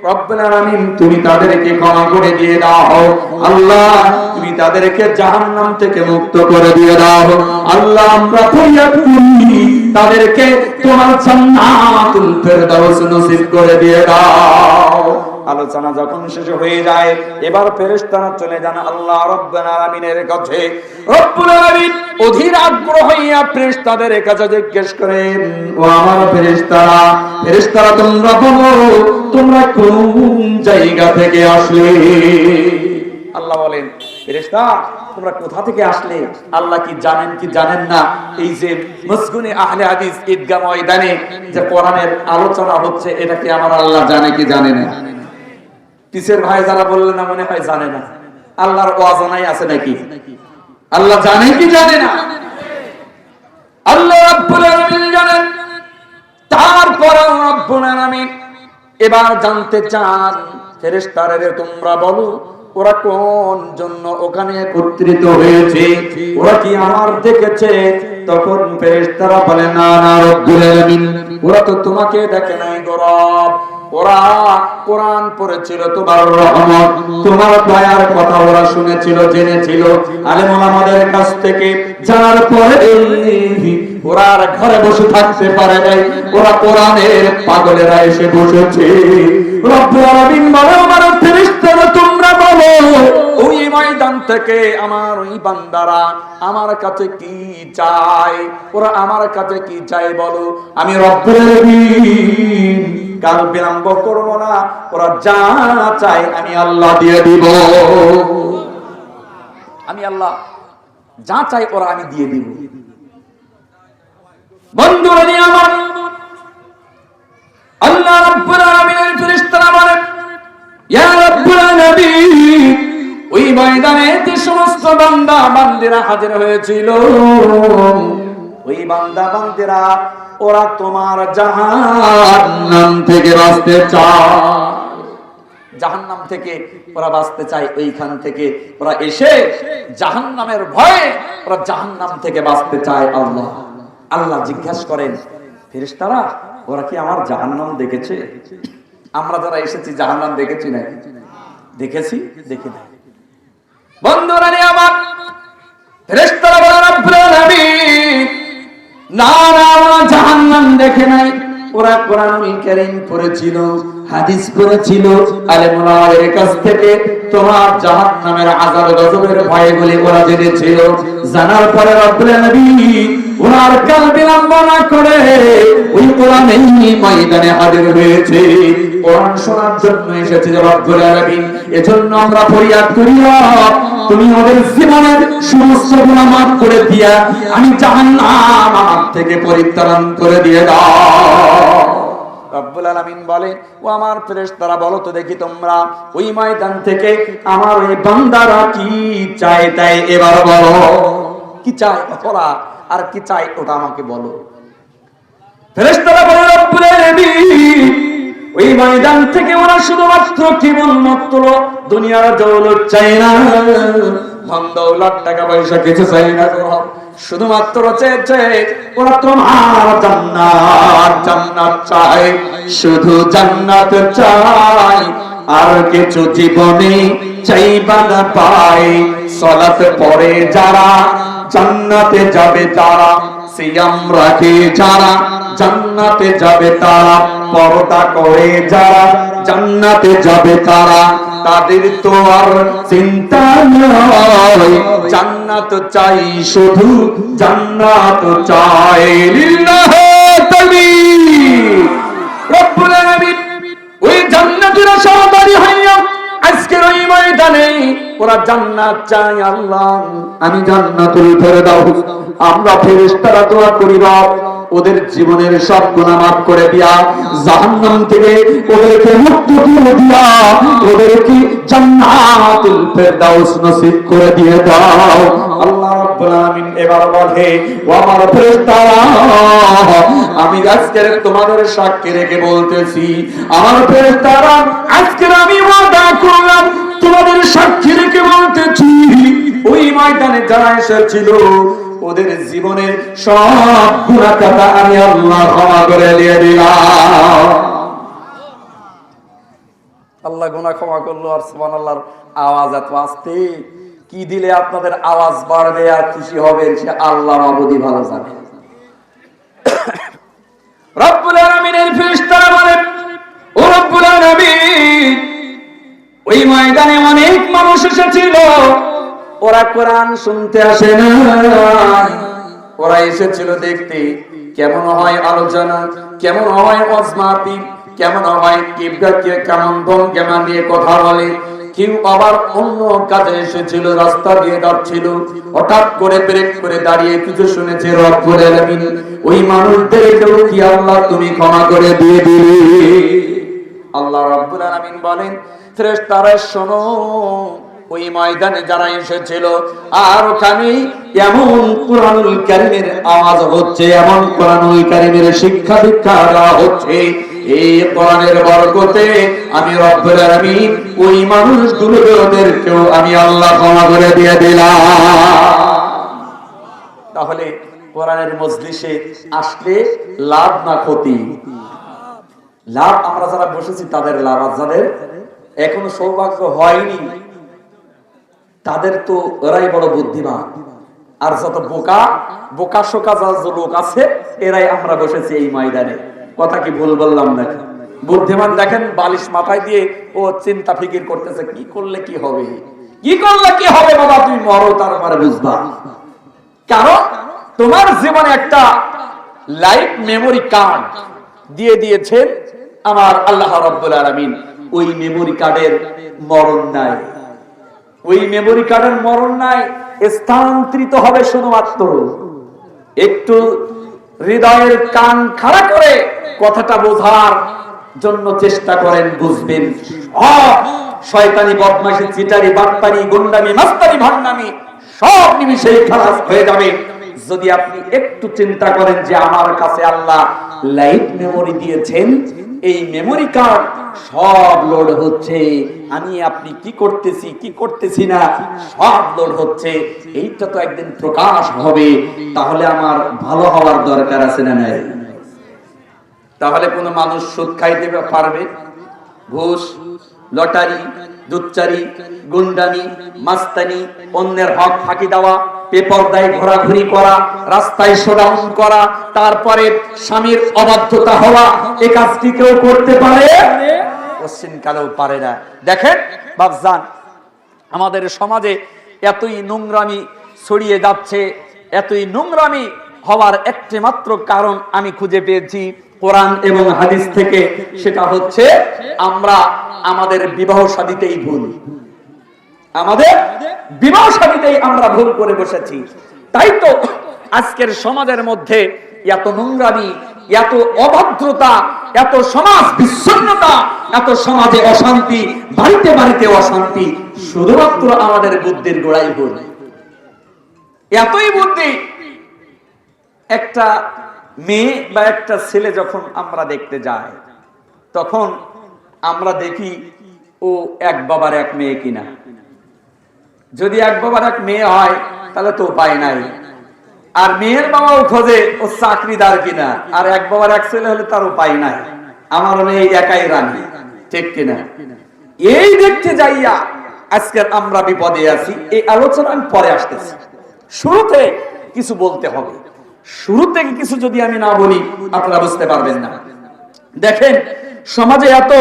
রব্বুল আলামিন তুমি তাদেরকে ক্ষমা করে দিয়ে দাও। আল্লাহ তুমি তাদেরকে জাহান্নাম থেকে মুক্ত করে দিয়ে দাও। আল্লাহ আমরা ফরিয়াদ করি, তাদেরকে তোমার জান্নাতুল ফেরদাউস নসিব করে দিয়ে দাও। আলোচনা যখন শেষ হয়ে যায়, এবার ফেরেশতারা চলে যান আল্লাহ রাব্বুল আলামিনের কাছে। রব্বুল আলামিন অধীর আগ্রহ হইয়া ফেরেশতাদের কাছে জিজ্ঞেস করেন, ও আমার ফেরেশতারা, ফেরেশতারা তোমরা বলো, তোমরা কোন জায়গা থেকে আসলে? আল্লাহ বলেন, ফেরেশতা তোমরা কোথা থেকে আসলে? আল্লাহ কি জানেন কি জানেন না? এই যে মসগুনে আহলে হাদিস ঈদগাহ ময়দানে যে কোরআনের আলোচনা হচ্ছে, এটা কি আমার আল্লাহ জানে কি জানে না? পিছের ভাই যারা বললেন না, মনে হয় জানে না। আল্লাহর অজানাই আছে নাকি? আল্লাহ জানে কি জানে না? আল্লাহ রাব্বুল আলামিন জানেন। তারপর রাব্বুল আলামিন এবার জানতে চান, ফেরেশতারা তোমরা বলো, ওরা কোন জন্য ওখানে একত্রিত হয়েছে? ওরা কি আমার দেখেছে? তখন ফেরেশতারা বলে, না না রব্বুল আলামিন, ওরা তো তোমাকে দেখে নাই গো রব। ওরা কোরআন পড়েছিল তোমার রহমত, তোমার দয়ার কথা ওরা শুনেছিল, জেনেছিল আলেম ওলামাদের কাছ থেকে। জানার পরে ওরা আর ঘরে বসে থাকতে পারে নাই, ওরা কোরআনের পাগলেরা এসে বসেছে। রব্বুল আলামিন বলে, আমার ফেরেশতারা তোমরা বলো, ওই ময়দান থেকে আমার ওই বান্দারা আমার কাছে কি চায়? ওরা আমার কাছে কি চায় বলো। আমি রব্বুল আলামিন কাল বিলম্ব করব না, ওরা যা চায় আমি আল্লাহ দিয়ে দিব। আমি আল্লাহ যা চাই ওরা আমি দিয়ে দিব। বন্ধুরা আমার, আল্লাহ রাব্বুল আলামিনের ফেরেশতারা বলেন, ইয়া রাব্বুল আলামিন, ওই ময়দানে যে সমস্ত বান্দা বান্দিরা হাজির হয়েছিল, ওই বান্দা বান্দিরা ওরা তোমার জাহান্নাম থেকে বাঁচতে চায়। জাহান্নাম থেকে ওরা বাঁচতে চায়। ওইখান থেকে ওরা এসে জাহান্নামের ভয়ে ওরা জাহান্নাম থেকে বাঁচতে চায়। আল্লাহ আল্লাহ জিজ্ঞাসা করেন, ফেরেশতারা ওরা কি আমার জাহান্নাম দেখেছে? আমরা যারা এসেছি জাহান্নাম দেখেছি না? দেখেছি, দেখি না। বন্ধুরা আমার, ফেরেশতারা বলে, রব্বুল আলামিন, না না, জাহান্নাম দেখে নাই। ওরা কোরআনুল কারীম পড়েছিল, হাদিস পড়েছিল, আলেম ওলামাদের কাছ থেকে তোমার জাহান্নামের আযাব গজবের ভয়গুলি ওরা জেনেছিল। জানার পরে রব্বুল আলামিন ওনার কাল বিলম্ব না করে ওই কোরআনের ময়দানে হাজির হয়েছে। কোরআন শোনার জন্য এসেছে রব্বুল আলামিন। এজন্য আমরা ফরিয়াদ করি, তুমি ওদের জীবনের সমস্ত গুনাহ মাফ করে দিয়া আমি জাহান্নাম থেকে পরিত্রাণ করে দিয়ে দাও। রব্বুল আলামিন বলেন, ও আমার ফেরেশতারা বলো তো দেখি তোমরা ওই ময়দান থেকে আমার ওই বান্দারা কি চায় তাই এবার বলো, কি চায় ওরা, আর কি চায় ওটা আমাকে বলো। ফেরেশতারা বলে, রব্বুল আলামিন ওই ময়দান থেকে ওরা শুধুমাত্র কেবলমাত্র দুনিয়ার দৌলত চাই না, ধন দৌলত টাকা পয়সা কিছু চাই না, শুধুমাত্র চেয়েছে ওরা তোমার জান্নাত, জান্নাত চাই, শুধু জান্নাত চাই, আর কিছু জীবনে চাইবা না পাই। সালাত পড়ে যারা জান্নাতে যাবে তারা, সিয়াম রাখে যারা জান্নাতে যাবে তারা, পর্দা করে যারা জান্নাতে যাবে তারা, তাদের তো আর চিন্তা নয়, জান্নাত চাই, শুধু জান্নাত চাই। লিল্লাহি তাকবীর। রব্বুল আলামিন ওই জান্নাতের আশাবাদী হইয়া আজকের ওই ময়দানে ওরা জান্নাত চাই। আল্লাহ আমি জান্নাতুল ফেরদাউস, আমরা ফেরেশতারা দোয়া করি রব ওদের জীবনের সব গুনাহ মাফ করে দিয়া, জাহান্নাম থেকে ওদেরকে মুক্ত করে দিয়া, ওদেরকে জান্নাতুল ফেরদাউস নসিব করে দিয়ে দাও। আল্লাহ রাব্বুল আলামিন এবার বলে, ও আমার ফেরেশতারা আমি আজকের তোমাদের সাক্ষী রেখে বলতেছি, আমার ফেরেশতারা আজকের আমি ওয়াদা করলাম তোমাদের সাক্ষী রেখে বলতেছি, ওই ময়দানে যারা এসেছিল ওদের জীবনের সব গুনাহ কথা আমি আল্লাহ ক্ষমা করে দিয়ে দিলাম। আল্লাহ গুনাহ ক্ষমা করলো, আর সুবহানাল্লাহর আওয়াজ এত আস্তে, কি দিলে আপনাদের আওয়াজ বাড়বে আর খুশি হবেন সে আল্লাহ মাবুদি ভালো জানে। রব্বুল আলামিনের ফেরেশতারা বলেন, ও রব্বুল আলামিন ওই ময়দানে অনেক মানুষ এসেছিল, ওরা কোরআন শুনতে আসে না, ওরা এসেছিল দেখতে কেমন হয় আলোচনা, কেমন হয় ওয়াজ মাহফিল, কেমন হয় কেমন ভঙ্গিমা দিয়ে কথা বলে। কেউ আবার অন্য কাজে এসেছিল, রাস্তা দিয়ে যাচ্ছিল, হঠাৎ করে ব্রেক করে দাঁড়িয়ে কিছু শুনেছে রব্বুল আলামিন ওই মানুষদেরকেও কি আল্লাহ তুমি ক্ষমা করে দিয়ে দিলে। আল্লাহ রাব্বুল আলামিন বলেন, ফেরেশতারা শোনো, ওই ময়দানে যারা এসেছিল আর ওখানে এমন কুরআনুল কারীমের আওয়াজ হচ্ছে, এমন কুরআনুল কারীমের শিক্ষা দীক্ষা দেওয়া হচ্ছে, এই কোরআনের বরকতে আমি রব্বুল আলামিন ওই মানুষগুলোদেরকেও আমি আল্লাহ ক্ষমা করে দিয়ে দিলাম। তাহলে কোরআনের মজলিসে আসলে লাভ না ক্ষতি? লাভ। আমরা যারা বসেছি তাদের লাভ, আর যাদের এখনো সৌভাগ্য হয়নি তাদের তো এরাই বড় বুদ্ধিমান, আর যত বোকা বোকা শোকা যত লোক আছে এরাই আমরা বসেছি এই ময়দানে। কথা কি ভুল বললাম নাকি? বুদ্ধিমান দেখেন বালিশ মাথায় দিয়ে ও চিন্তা ফিকির করতেছে, কি করলে কি হবে, কি করলে কি হবে। বাবা তুমি মরো তারপরে বুঝবা, কারণ তোমার জীবনে একটা লাইফ মেমোরি কার্ড দিয়ে দিয়েছেন আমার আল্লাহ রাব্বুল আলামিন। ওই মেমোরি কার্ডের মরণ নাই, ওই মেমোরি কার্ডের মরণ নাই, স্থানান্তরিত হবে শুধুমাত্র। একটু হৃদয়ের কান খাড়া করে কথাটা বোঝার জন্য চেষ্টা করেন, বুঝবেন শয়তানি বদমাশি চিটারি বাটপারি গুন্ডামি মাস্তানি ভান্ডামি সব নিমিষেই খালাস হয়ে যাবে যদি আপনি একটু চিন্তা করেন যে আমার কাছে আল্লাহ লাইফ মেমোরি দিয়েছেন, এই মেমোরি কার্ড সব লোড হচ্ছে, আমি আপনি কি করতেছি কি করতেছি না সব লোড হচ্ছে, এইটা তো একদিন প্রকাশ হবে। তাহলে আমার ভালো হওয়ার দরকার আছে না নাই? তাহলে কোন মানুষ সুদ খাইতে পারবে? ঘুষ, লটারি, দুধচারি, গুন্ডামি, মাস্তানি, অন্যের হক ফাঁকি দেওয়া, বেপরদায় ঘোরাঘুরি করা, রাস্তায় শোডাউন করা, তারপরে স্বামীর অবাধ্যতা হওয়া, এই কাজটি কেউ করতে পারে? পশ্চিমকালেও পারে না। দেখেন বাপজান, আমাদের সমাজে এতই নোংরামি ছড়িয়ে যাচ্ছে, এতই নোংরামি হওয়ার একটি মাত্র কারণ আমি খুঁজে পেয়েছি কোরআন এবং হাদিস থেকে, সেটা হচ্ছে আমরা আমাদের বিবাহ শাদীতেই ভুল, আমাদের বিবাহ শাদীতেই আমরা ভুল করে বসেছি। তাই তো আজকের সমাজের মধ্যে এত নোংরামি, এত অভদ্রতা, এত সমাজ বিচ্ছিন্নতা, এত সমাজে অশান্তি, বাড়িতে বাড়িতে অশান্তি, শুধুমাত্র আমাদের বুদ্ধির গোড়াই ভুল। এতই বুদ্ধি। একটা মেয়ে বা একটা ছেলে যখন আমরা দেখতে যাই, তখন আমরা দেখি ও এক বাবার এক মেয়ে কিনা। যদি এক বাবার এক মেয়ে হয় তাহলে তো উপায় নাই। আর মেয়ের বাবাও খোঁজে ও চাকরিদার কিনা, আর এক বাবার এক ছেলে হলে তার উপায় নাই, আমার মেয়ে একাই রানী, ঠিক কিনা? এই দেখতে যাইয়া আজকের আমরা বিপদে আছি। এই আলোচনা আমি পরে আসতেছি। শুরুতে কিছু বলতে হবে। শুরু থেকে কিছু যদি আমি না বলি আপনারা বুঝতে পারবেন না। দেখেন, সমাজে এত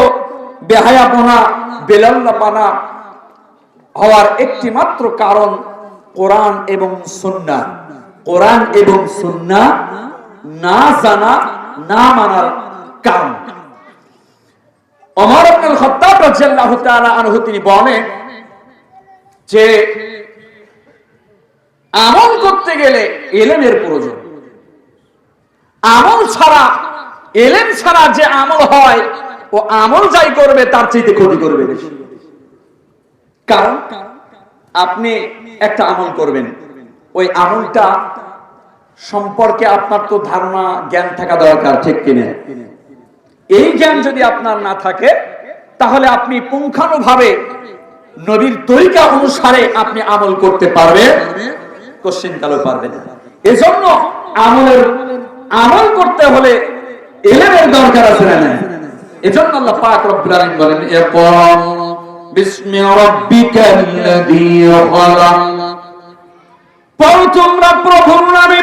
বেহায়াপনা, বেলাল্লাপানা হওয়ার একটি মাত্র কারণ কোরআন এবং সুন্নাহ। কোরআন এবং সুন্নাহ না জানা, না মানার কারণ। ওমর ইবনে খাত্তাব রাদিয়াল্লাহু তাআলা আনহু তিনি বলেন যে আমল করতে গেলে ইলমের প্রয়োজন। আমল ছাড়া, ইলম ছাড়া যে আমল হয়, ও আমল যাই করবে তার চাইতে ক্ষতি করবে বেশি। কারণ আপনি একটা আমল করবেন, ওই আমলটা সম্পর্কে আপনার তো ধারণা, জ্ঞান থাকা দরকার, ঠিক কিনা? এই জ্ঞান যদি আপনার না থাকে তাহলে আপনি পুঙ্খানুভাবে নবীর তরিকা অনুসারে আপনি আমল করতে পারবেন, কোশ্চেন কালো পারবেন না। এজন্য আমল করতে হলে ইলমের দরকার আছে না? এজন্য আল্লাহ পাক রব্বুল আলামিন বলেন, ইকরা বিসমি রাব্বিকাল্লাযী খালাক। পড়ো তোমরা প্রভুর নামে,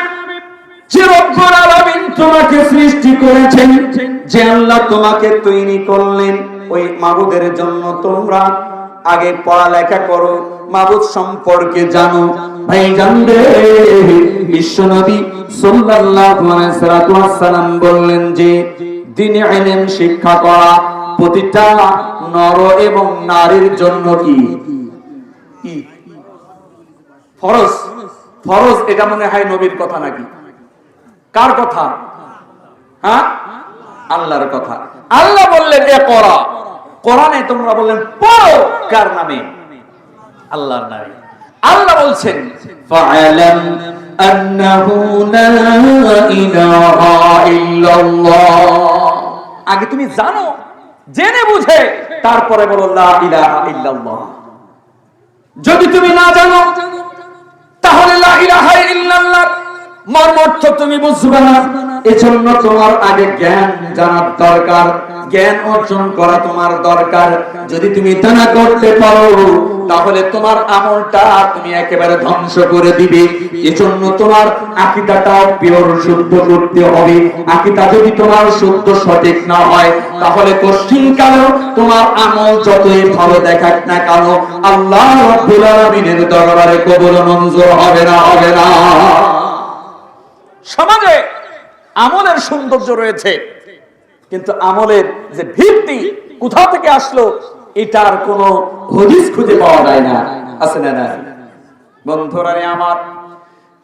যে রব্বুল আলামিন তোমাকে সৃষ্টি করেছেন, যে আল্লাহ তোমাকে তৈরি করলেন। ওই মাবুদের জন্য তোমরা আগে পড়ালেখা করো, মাবুদ সম্পর্কে জানো। ভাই জানবে, বিশ্বনবী সাল্লাল্লাহু আলাইহি ওয়াসাল্লাম বললেন যে দ্বীনে ইলম শিক্ষা করা প্রতিটা নর এবং নারীর জন্য কি ফরজ। ফরজ এটা মনে হয় নবীর কথা নাকি? কার কথা? হ্যাঁ, আল্লাহর কথা। আল্লাহ বললেন এ পড়া, কোরআনে তোমরা বললেন পড়ো, কার নামে? আল্লাহর নামে। আল্লাহ বলছেন ফাআলাম আন্নাহু লা ইলাহা ইল্লাল্লাহ। আগে তুমি জানো, জেনে বুঝে তারপরে বলো লা ইলাহা ইল্লাল্লাহ। যদি তুমি না জানো তাহলে লা ইলাহা ইল্লাল্লাহ মর্মার্থ তুমি বুঝবে না। এজন্য তোমার আগে জ্ঞান জানার দরকার, জ্ঞান অর্জন করা তোমার দরকার। যদি তুমি তা না করতে পারো তাহলে তোমার আমলটা তুমি একেবারে ধ্বংস করে দিবে। এজন্য তোমার আকীদাটাও পিওর, শুদ্ধ করতে হবে। আকীদা যদি তোমার শুদ্ধ সঠিক না হয় তাহলে কঠিনকালেও তোমার আমল যতই ভালো দেখাক না কেন, আল্লাহ রাব্বুল আলামিনের দরবারে কবুল মঞ্জুর হবে না, হবে না। সমাজে আমলের সৌন্দর্য রয়েছে, কিন্তু আমলের যে ভিত্তি কোথা থেকে আসলো এটার কোনো হদিস খুঁজে পাওয়া যায় না, আছে না? না বন্ধুরা আমার,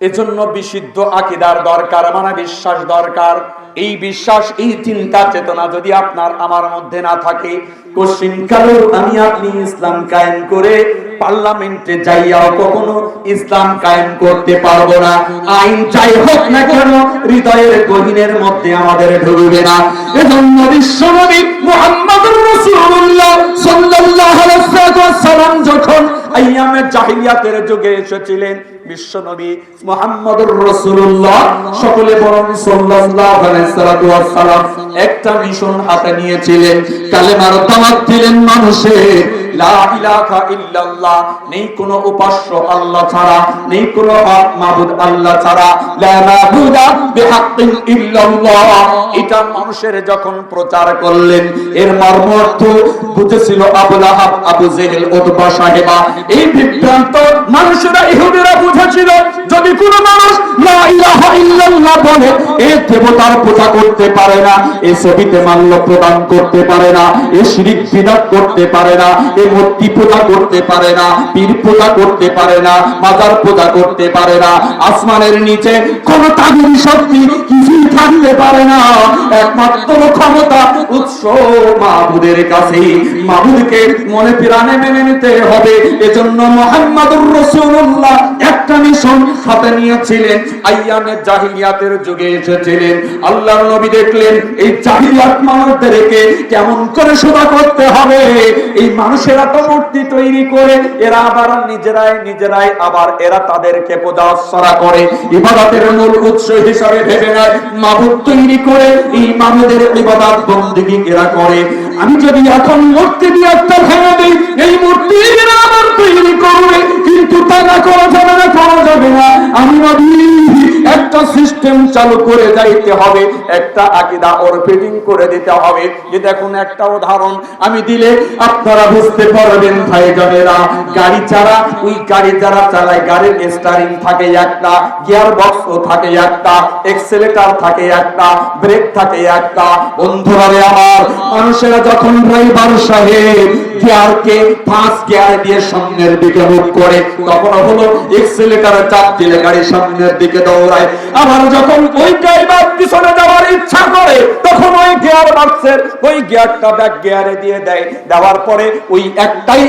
এজন্য বিশুদ্ধ আকীদার দরকার, মানে বিশ্বাস দরকার। এই বিশ্বাস, এই চিন্তা চেতনা যদি আপনার আমার মধ্যে না থাকে, কোশ্চিনকালেও আমি আপনি ইসলাম কায়েম করে পার্লামেন্টে যাইয়াও কখনো ইসলাম কায়েম করতে পারবো না। আইন যাই হোক না কেন হৃদয়ের গহীনের মধ্যে আমাদের ঢুকবে না। এজন্য বিশ্বনবী মুহাম্মদুর রাসূলুল্লাহ সাল্লাল্লাহু আলাইহি ওয়াসাল্লাম যখন আইয়ামে জাহিলিয়াতের যুগে এসেছিলেন, বিশ্বনবী মুহাম্মদুর রাসূলুল্লাহ সকলে বলেন সাল্লাল্লাহু আলাইহি ওয়াসাল্লাম একটা মিশন হাতে নিয়েছিলেন, কালেমার দাওয়াত দিলেন মানুষের। লা ইলাহা ইল্লাল্লাহ, নেই কোনো উপাস্য আল্লাহ ছাড়া, নেই কোনো হক মাবুদ আল্লাহ ছাড়া, লা মাবুদা বিহাক্কিন ইল্লাল্লাহ। এটা মানুষের যখন প্রচার করলেন, এর মর্মার্থ বুঝেছিল আবু লাহাব, আবু জেহেল, উতবা, সাহেবা। এই বিভ্রান্ত মানুষেরা, ইহুদিরা বুঝেছিল যদি কোনো মানুষ লা ইলাহা ইল্লাল্লাহ বলে, এই দেবতার পূজা করতে পারে না, এই ছবিতে মাল্য প্রদান করতে পারে না, এই শিরক বিদআত করতে পারে না, এই মূর্তি পূজা করতে পারে না, পীর পূজা করতে পারে না, মাজার পূজা করতে পারে না, আসমানের নিচে কোন তাগুরি শক্তি কিছুই থাকতে পারে না। একমাত্র ক্ষমতা উৎস মাবুদের কাছে। মাবুদকে মনে প্রাণে মেনে নিতে হবে। এজন্য মুহাম্মদুর রাসূলুল্লাহ একটা মিশন হাতে নিয়েছিলেন। আইয়ামে জাহিলিয়াতের যুগে এসেছিলেন। আল্লাহর নবী দেখলেন এই জাহিলিয়াত মানুষদেরকে কেমন করে সেবা করতে হবে। এই মানুষেরা তো মূর্তি তৈরি করে, এরা আবার নিজেরাই আবার এরা তাদেরকে পূজা অর্চনা করে, ইবাদতের মূল উৎস হিসাবে ভেবে নেয়। মাবুদ তৈরি করে এই মাবুদের ইবাদত বন্দেগী এরা করে। আমি যদি এখন মূর্তি দিয়ে একটা ভেঙে দিই, এই মূর্তি এরা আবার তৈরি করবে, কিন্তু তা না করা যাবে না, করা যাবে না। আমি নবী একটা সিস্টেম চালু করে যাইতে হবে, একটা আকীদা ওর ফিটিং করে দিতে হবে। যে দেখুন একটা উদাহরণ আমি দিলে আপনারা বুঝতে পারবেন ভাইজানেরা। গাড়ি ছাড়া, ওই গাড়ি যারা চালায় গাড়ির স্টারিং থাকে একটা, গিয়ার বক্সও থাকে একটা, এক্সেলেটর থাকে একটা, ব্রেক থাকে একটা। বন্ধুরা আমার, মানুষেরা যখন ড্রাইভার সাহেব গিয়ারকে 5 গিয়ার দিয়ে সামনের দিকে মুভ করে, তখন হলো এক্সেলেটরে চাপ দিলে গাড়ি সামনের দিকে দৌড়ায়। আবার যখন ওই ড্রাইভার পিছনে যাওয়ার ইচ্ছা করে, তখন ওই গিয়ার বক্সের ওই গিয়ারটা ব্যাক গিয়ারে দিয়ে দেয়। দেওয়ার পরে ওই একটাই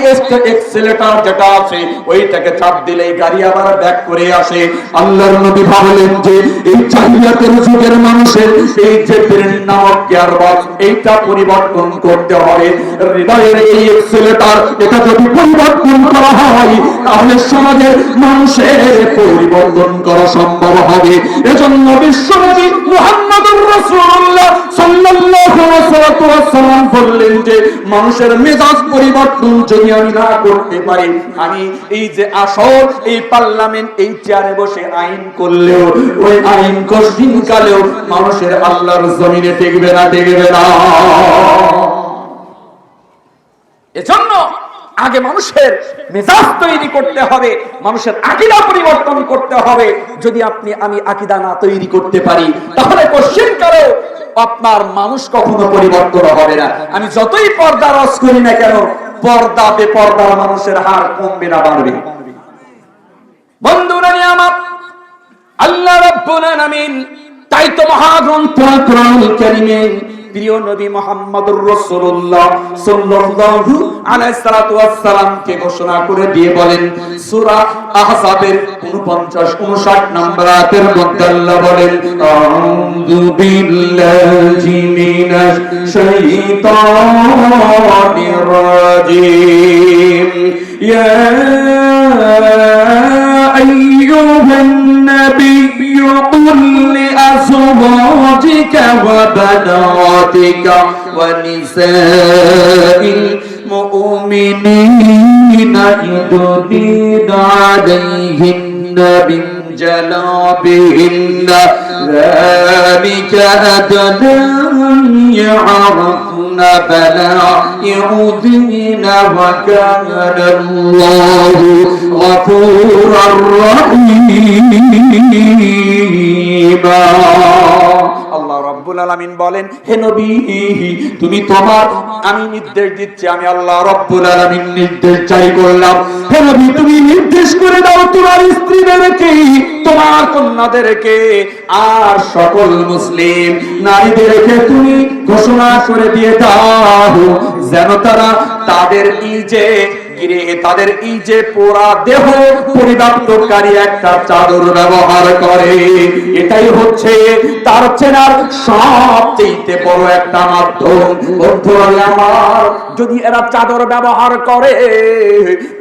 এক্সেলেটর যেটা আছে ওইটাকে চাপ দিলেই গাড়ি আবার ব্যাক করে আসে। আল্লাহর নবী ভাবলেন যে এই জাহিলিয়াতের যুগের মানুষের এই যে ব্রেন নামক গিয়ার বক্স, এইটা পরিবর্তন করতে হবে। হৃদয়ের এই এক্সেলেটর, এটা যদি পরিবর্তন করা হয় তাহলে সমাজের মানুষের পরিবর্তন করা সম্ভব হবে। এজন্য বিশ্বনবী মুহাম্মদুর রাসূলুল্লাহ সাল্লাল্লাহু আলাইহি ওয়াসাল্লাম বললেন যে মানুষের মেজাজ পরিবর্তন যদি আমি না করতে পারি, আমি এই যে আসল এই পার্লামেন্ট এই চেয়ারে বসে আইন করলেও ওই আইন কঠিন কালেও মানুষের আল্লাহর জমিনে টিকবে না, টিকবে না। এজন্য আগে মানুষের মেজাজ তৈরি করতে হবে, মানুষের আকীদা পরিবর্তন করতে হবে। যদি আমি আকীদা না তৈরি করতে পারি তাহলে কঠিন কালেও আপনার মানুষ কখনো পরিবর্তন হবে না। আমি যতই পর্দা রস করি না কেন, পর্দা বেপর্দার মানুষের হার কমবে না, বাড়বে। বন্ধুরা আমার, আল্লাহ রাব্বুল আলামিন তাই তো মহাগ্রন্থ কোরআনুল কারীমে প্রিয় নবী মুহাম্মদুর রাসূলুল্লাহ সাল্লাল্লাহু আলাইহি সাল্লাতু ওয়াসসালামকে ঘোষণা করে দিয়ে বলেন, সূরা আহজাবের 49-59 নম্বর আয়াতের মধ্যে আল্লাহ বলেন, আউযু বিল্লাহি মিনাশ শাইতানির রাজীম, ইয়া আইয়ুহান নাবিয়্যু কুল লিআজওয়াজিকা ওয়া বানাতিকা ওয়া নিসাইল মুমিনিনা ইউদনিনা আলাইহিন্না মিন জালাবিহিন্না যালিকা আদনা ইয়ারাফনা ফালা ইউযিনা ওয়া কানা আল্লাহু গফুরার রহিমা। আল্লাহ রাব্বুল আলামিন বলেন, হে নবী তুমি তোমার, আমি নির্দেশ দিচ্ছি, আমি আল্লাহ রাব্বুল আলামিন নির্দেশ জারি করলাম, হে নবী তুমি নির্দেশ করে দাও তোমার স্ত্রীদেরকে, তোমার কন্যাদেরকে আর সকল মুসলিম নারীদেরকে তুমি ঘোষণা করে দিয়ে দাও যেন তারা তাদের তাদের এই যে পোড়া দেহ পরিবর্তনকারী একটা চাদর ব্যবহার করে। এটাই হচ্ছে তার চেনার সবচেয়ে বড় একটা মাধ্যম। বন্ধুরা আমার, যদি এরা চাদর ব্যবহার করে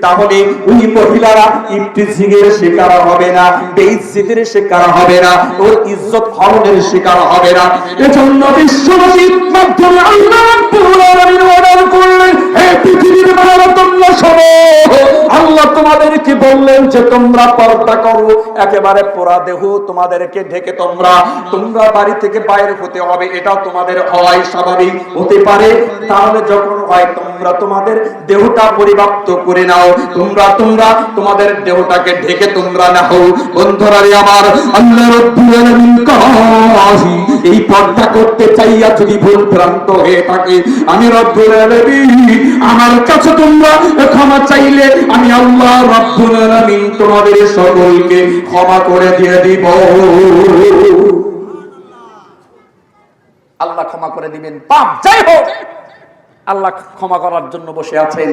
তাহলে ওই মহিলারা ইফতিজিং এর শিকার হবে না, বেইজ্জতির শিকার হবে না, ওর ইজ্জত হরণের শিকার হবে না। এজন্য বিশ্বনবীর মাধ্যমে আল্লাহ রাব্বুল আলামিন অর্ডার করলেন, হে পৃথিবীর মানবতন্ত্র শোনো, আল্লাহ তোমাদেরকে বললেন যে তোমরা পর্দা করো, একেবারে পোড়া দেহ তোমাদেরকে ঢেকে তোমরা বাড়ি থেকে বাইরে হতে হবে। এটাও তোমাদের হয় স্বাভাবিক হতে পারে। তাহলে যখন হয় তোমরা তোমাদের দেহটা পরিবর্তন করে নাও, তোমরা তোমাদের দেহটাকে ঢেকে তোমরা নাও। বন্ধুরা আমার, আল্লাহ রাব্বুল আলামিন কাহি এই পর্দা করতে চাইয়া যদি ভুল ভ্রান্ত হয়ে থাকে, আমি রব্বুল আলামিন আমার কাছে তোমরা ক্ষমা চাইলে আমি আল্লাহ রাব্বুল আলামিন তোমাদের সকলকে ক্ষমা করে দিয়ে দিব। আল্লাহ ক্ষমা করে দিবেন। পাপ যাই হোক আল্লাহ ক্ষমা করার জন্য বসে আছেন।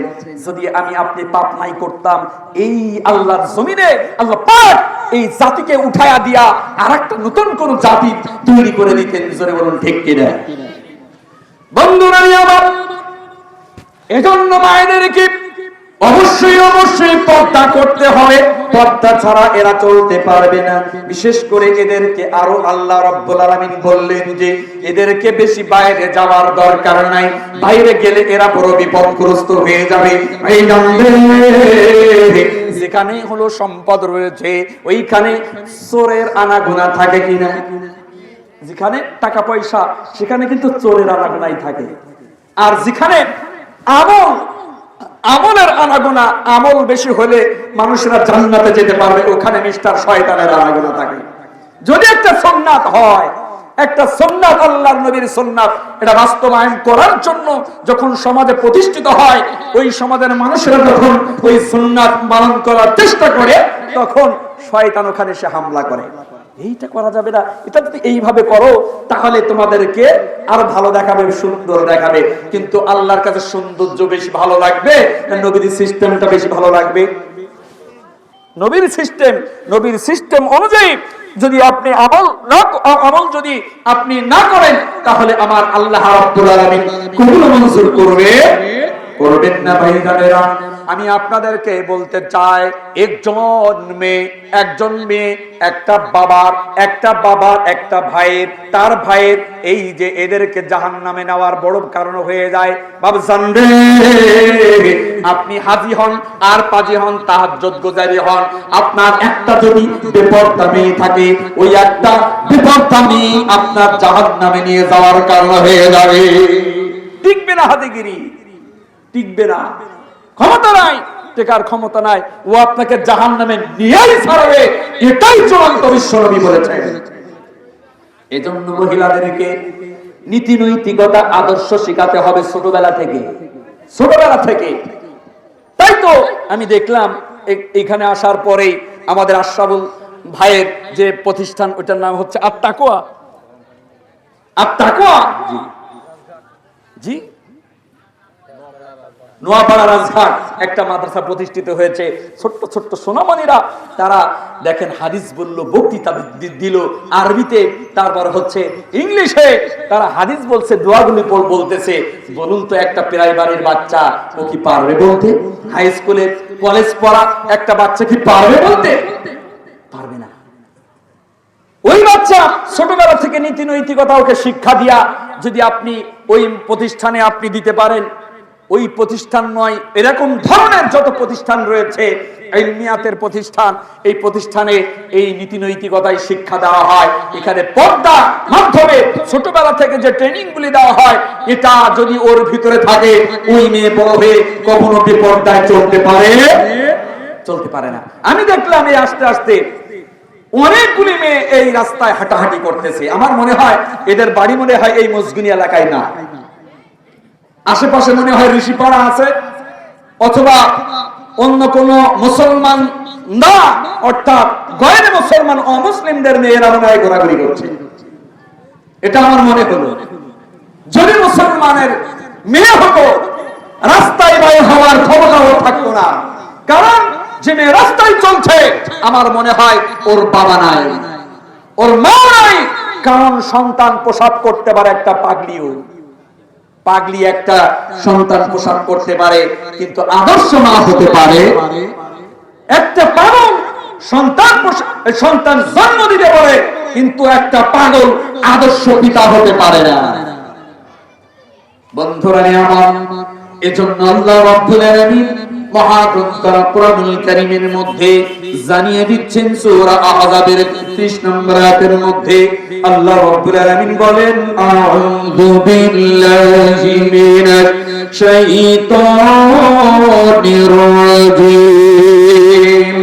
যদি আমি আপনি পাপ নাই করতাম, এই আল্লাহর জমিনে আল্লাহ পাক এই জাতিকে উঠায়া দিয়া আরেকটা নতুন কোন জাতি তৈরি করে দিতেন। জোরে বলুন ঠিক কিনা? বন্ধুরা আমার, এজন্য মায়েদেরকে অবশ্যই অবশ্যই পর্দা করতে হবে। পর্দা ছাড়া এরা চলতে পারবে না। বিশেষ করে এদেরকে আরো আল্লাহ রাব্বুল আলামিন বললেন যে এদেরকে বেশি বাইরে যাওয়ার দরকার নাই, বাইরে গেলে এরা বড় বিপদগ্রস্ত হয়ে যাবে। যেখানে হলো সম্পদ রয়েছে ওইখানে চোরের আনাগোনা থাকে কিনা? যেখানে টাকা পয়সা সেখানে কিন্তু চোরের আনাগোনাই থাকে। আর যেখানে আমলের আনাগোনা, আমল বেশি হলে মানুষেরা জান্নাতে যেতে পারবে, ওখানে মিস্টার শয়তানের আনাগোনা থাকে। যদি একটা সুন্নাত হয়, একটা সুন্নাত আল্লাহর নবীর সুন্নাত, এটা বাস্তবায়ন করার জন্য যখন সমাজে প্রতিষ্ঠিত হয়, ওই সমাজের মানুষেরা যখন ওই সুন্নাত পালন করার চেষ্টা করে, তখন শয়তান ওখানে সে হামলা করে। এইটা করা যাবে না, এটা যদি এইভাবে করো তাহলে তোমাদেরকে আরো ভালো দেখাবে, সুন্দর দেখাবে। কিন্তু আল্লাহর কাছে সৌন্দর্য বেশি ভালো লাগবে না নবীর সিস্টেমটা বেশি ভালো লাগবে? নবীর সিস্টেম অনুযায়ী যদি আপনি আমল যদি আপনি না করেন, তাহলে আমার আল্লাহ রাব্বুল আলামিন কবুল মঞ্জুর করবেন না। ভাইজানেরা, আমি আপনাদেরকে বলতে চাই, একজন মেয়ে একটা বাবার একটা ভাইয়ের, তার ভাইয়ের এই যে এদেরকে জাহান্নামে নেওয়ার বড় কারণ হয়ে যায়। বাবজান রে, আপনি হাজি হন আর পাজি হন, তাহাজ্জুদ গুজারি হন, আপনার একটা যদি বেপরদা মেয়ে থাকে, ওই একটা বেপরদা মেয়ে আপনার জাহান্নামে নিয়ে যাওয়ার কারণ হয়ে যাবে। টিকবে না হাদিগিরি, টিকবে না, ক্ষমতা নাই, টেকার ক্ষমতা নাই, ও আপনাকে জাহান্নামে নিয়েই ছাড়বে। এটাই চূড়ান্ত বিশ্বনবী বলেছেন। এজন্য মহিলাদেরকে নীতি নৈতিকতা আদর্শ শিখাতে হবে ছোটবেলা থেকে। তাই তো আমি দেখলাম এখানে আসার পরেই আমাদের আশরাফুল ভাইয়ের যে প্রতিষ্ঠান, ওটার নাম হচ্ছে আত-তাকওয়া। জি, নোয়াপাড়া রাজঘাট একটা মাদ্রাসা প্রতিষ্ঠিত হয়েছে। ছোট্ট ছোট্ট সোনামণিরা, তারা দেখেন হাদিস বলল, বক্তৃতা দিল আরবিতে, তারপর হচ্ছে ইংলিশে তারা হাদিস বলছে, দোয়াগুলি বলতেছে। বলুন তো, একটা প্রাইমারির বাচ্চা ও কি পারবে বলতে? হাই স্কুলে কলেজ পড়া একটা বাচ্চা কি পারবে বলতে? পারবে না। ওই বাচ্চা ছোটবেলা থেকে নীতি নৈতিকতা ওকে শিক্ষা দিয়া যদি আপনি ওই প্রতিষ্ঠানে আপনি দিতে পারেন, ওই প্রতিষ্ঠান নয়, এরকম ধরনের যত প্রতিষ্ঠান রয়েছে, ইলমিয়াতের প্রতিষ্ঠান, এই প্রতিষ্ঠানে এই নীতি নৈতিকতায় শিক্ষা দেওয়া হয়। এখানে পর্দা মাধ্যমে ছোটবেলা থেকে যে ট্রেনিং গুলি দেওয়া হয়, এটা যদি ওর ভিতরে থাকে, ওই মেয়ে বড় হয়ে কখনো বেপর্দায় চলতে পারে না। আমি দেখলাম এই আস্তে আস্তে অনেকগুলি মেয়ে এই রাস্তায় হাঁটাহাঁটি করতেছে। আমার মনে হয় এদের বাড়ি মনে হয় এই মজগুনি এলাকায় না, আশেপাশে মনে হয় ঋষিপাড়া আছে, অথবা অন্য কোন মুসলমান না, অর্থাৎ গয়রে মুসলমান অমুসলিমদের মেয়েরা মনে হয় ঘোরাঘুরি করছে। এটা আমার মনে হলো। যদি মুসলমানের মেয়ে হতো, রাস্তায় বাইরে হওয়ার ক্ষমতাও থাকতো না। কারণ যে মেয়ে রাস্তায় চলছে, আমার মনে হয় ওর বাবা নাই, ওর মা নাই। কারণ সন্তান পোশাক করতে পারে একটা পাগলি একটা সন্তান পোশাক করতে পারে, কিন্তু আদর্শ মা হতে পারে। একটা পাগল সন্তান জন্ম দিতে পারে, কিন্তু একটা পাগল আদর্শ পিতা হতে পারে না। বন্ধুরা আমার, এজন্য আল্লাহ রাব্বুল আলামিন মহাগ্রন্থ কুরআনুল কারীমের মধ্যে জানিয়ে দিচ্ছেন, সূরা আহজাবের 30 নম্বর আয়াতের মধ্যে আল্লাহ রাব্বুল আলামিন বলেন, আউযু বিল্লাহি মিনাশ শাইতানির রাজীম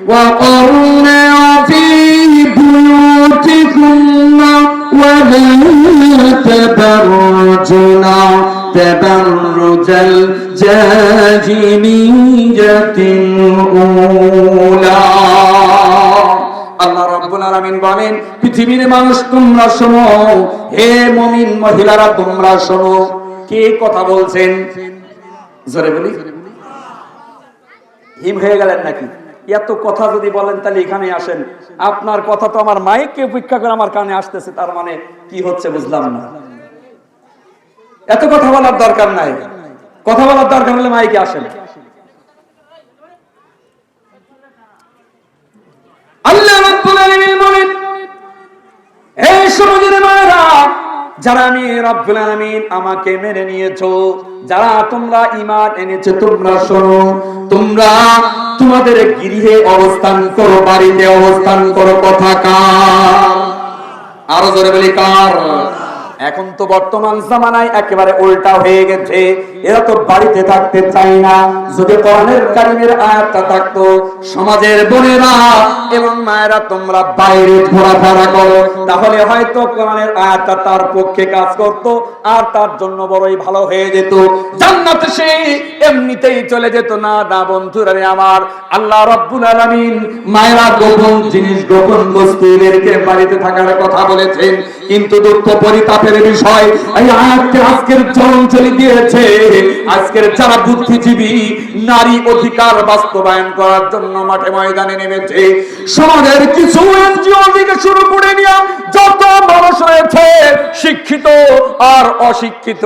ওয়া ক্বারনা ফী বুয়ুতিকুন্না ওয়া লা তাবাররুজনা তাবাররুজাল জাহিলিয়াতিল উলা। আল্লাহ রাব্বুল আলামিন বলেন, পৃথিবীর মানুষ তোমরা শোনো, হে মুমিন মহিলারা তোমরা শোনো। কে কথা বলছেন? জোরে বলি। হিম হয়ে গেলেন নাকি? এত কথা যদি বলেন তাহলে এখানে আসেন। আপনার কথা তো আমার মাইককে উপেক্ষা করে আমার কানে আসতেছে, তার মানে কি হচ্ছে বুঝলাম না। এত কথা বলার দরকার নাই, কথা বলার দরকার হলে মাইকে আসেন। আল্লাহ রাব্বুল আলামিন বলেন, হে সমাজের মায়েরা, যারা আমি রাব্বুল আলামিন আমাকে মেনে নিয়েছো, যারা তোমরা ঈমান এনেছো, তোমরা শোনো, তোমরা তোমাদের গৃহে অবস্থান করো, বাড়িতে অবস্থান করো। কথা কার? আরো জোরে বলি কার? এখন তো বর্তমান জামানায় একেবারে উল্টা হয়ে গেছে। এরা তো বাড়িতে থাকতে চায় না। যদি কোরআনের কারিমের আয়াতটা থাকতো, সমাজের বোনেরা এবং মায়েরা তোমরা বাইরে ঘোরাফেরা করো, তাহলে হয়তো কোরআনের আয়াতটা তার পক্ষে কাজ করত, আর তার জন্য বড়ই ভালো হয়ে যেত, জান্নাতে সে এমনিতেই চলে যেত। না না বন্ধুরা আমার, আল্লাহ রাব্বুল আলামিন মায়েরা গোপন জিনিস, গোপন বস্তু এদেরকে বাড়িতে থাকার কথা বলেছেন। কিন্তু দুঃখ পরিতাপের বিষয়, এই আয়াতকে আজকের চলনচলি দিয়েছে আজকের যারা বুদ্ধিজীবী নারী অধিকার বাস্তবায়ন করার জন্য মাঠে ময়দানে নেমেছে। সমাজের কিছু এনজিও থেকে শুরু করে নিয়ে যত মানুষ রয়েছে, শিক্ষিত আর অশিক্ষিত,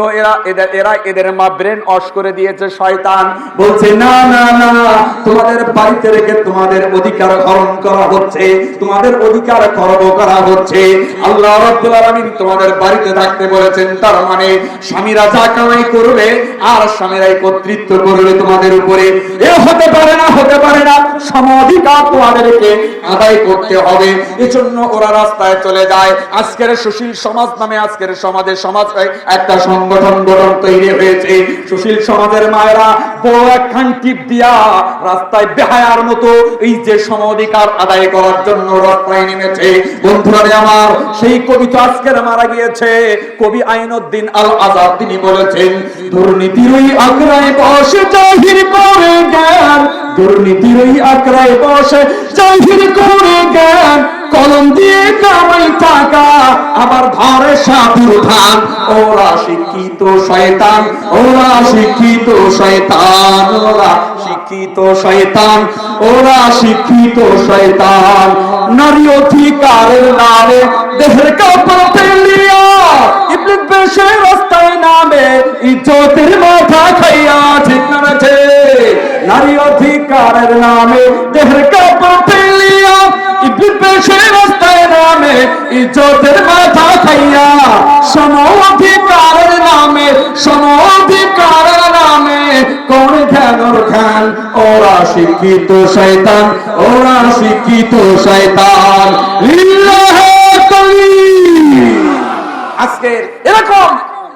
এদের ব্রেন ওয়াশ করে দিয়েছে শয়তান। বলছে না না না, তোমাদের বাড়িতে রেখে তোমাদের অধিকার হরণ করা হচ্ছে, তোমাদের অধিকার খর্ব করা হচ্ছে। আল্লাহ রাব্বুল আলামিন তোমাদের বাড়িতে থাকতে বলেছেন, তার মানে স্বামীরা যা কামাই করবে আর স্বামীরাই কর্তৃত্ব করবে তোমাদের উপরে। এ হতে পারে না, হতে পারে না। সমাধিকার তোমাদেরকে আদায় করতে হবে। এজন্য ওরা রাস্তায় চলে যায়। আজকের সুশীল সমাজ নামে আজকের সমাজে একটা সংগঠন তৈরি হয়েছে। সুশীল সমাজের মায়েরা বড় একখান টিপ দিয়া রাস্তায় বেহায়ার মতো এই যে সমাধিকার আদায় করার জন্য রাস্তায় নেমেছে। বন্ধুরা আমার, সেই কবি তো আজকের মারা গিয়েছে, কবি আইনউদ্দিন আল আজাদ। তিনি বলেছেন, দুর্নীতির ওই আগ্রায় বসে জাহির করে জ্ঞান, দুর্নীতির ওই আগ্রায় বসে জাহির করে জ্ঞান, কলম দিয়ে কামাই টাকা আবার ধরে সাধুর ধান। ওরা শিক্ষিত শয়তান, ওরা শিক্ষিত শয়তান, ওরা শিক্ষিত শয়তান, ওরা শিক্ষিত শয়তান। নারী অধিকারের নামে দেহের কাপড় ফেলিয়া ইবলিস বেশে রাস্তায় নামে ইজ্জতের মাথা খাইয়া। ঠিক না আছে? নারী অধিকারের নামে দেহের কাপড় ফেলিয়া ইবলিস বেশে রাস্তায় নামে ইজ্জতের মাথা খাইয়া। সম অধিকারের নামে, সম অধিকারের নামে কোন জ্ঞানর খান। ওরা শিক্ষিত শয়তান, ওরা শিক্ষিত শয়তান। লিল্লাহি তাকবীর। আজকে এরকম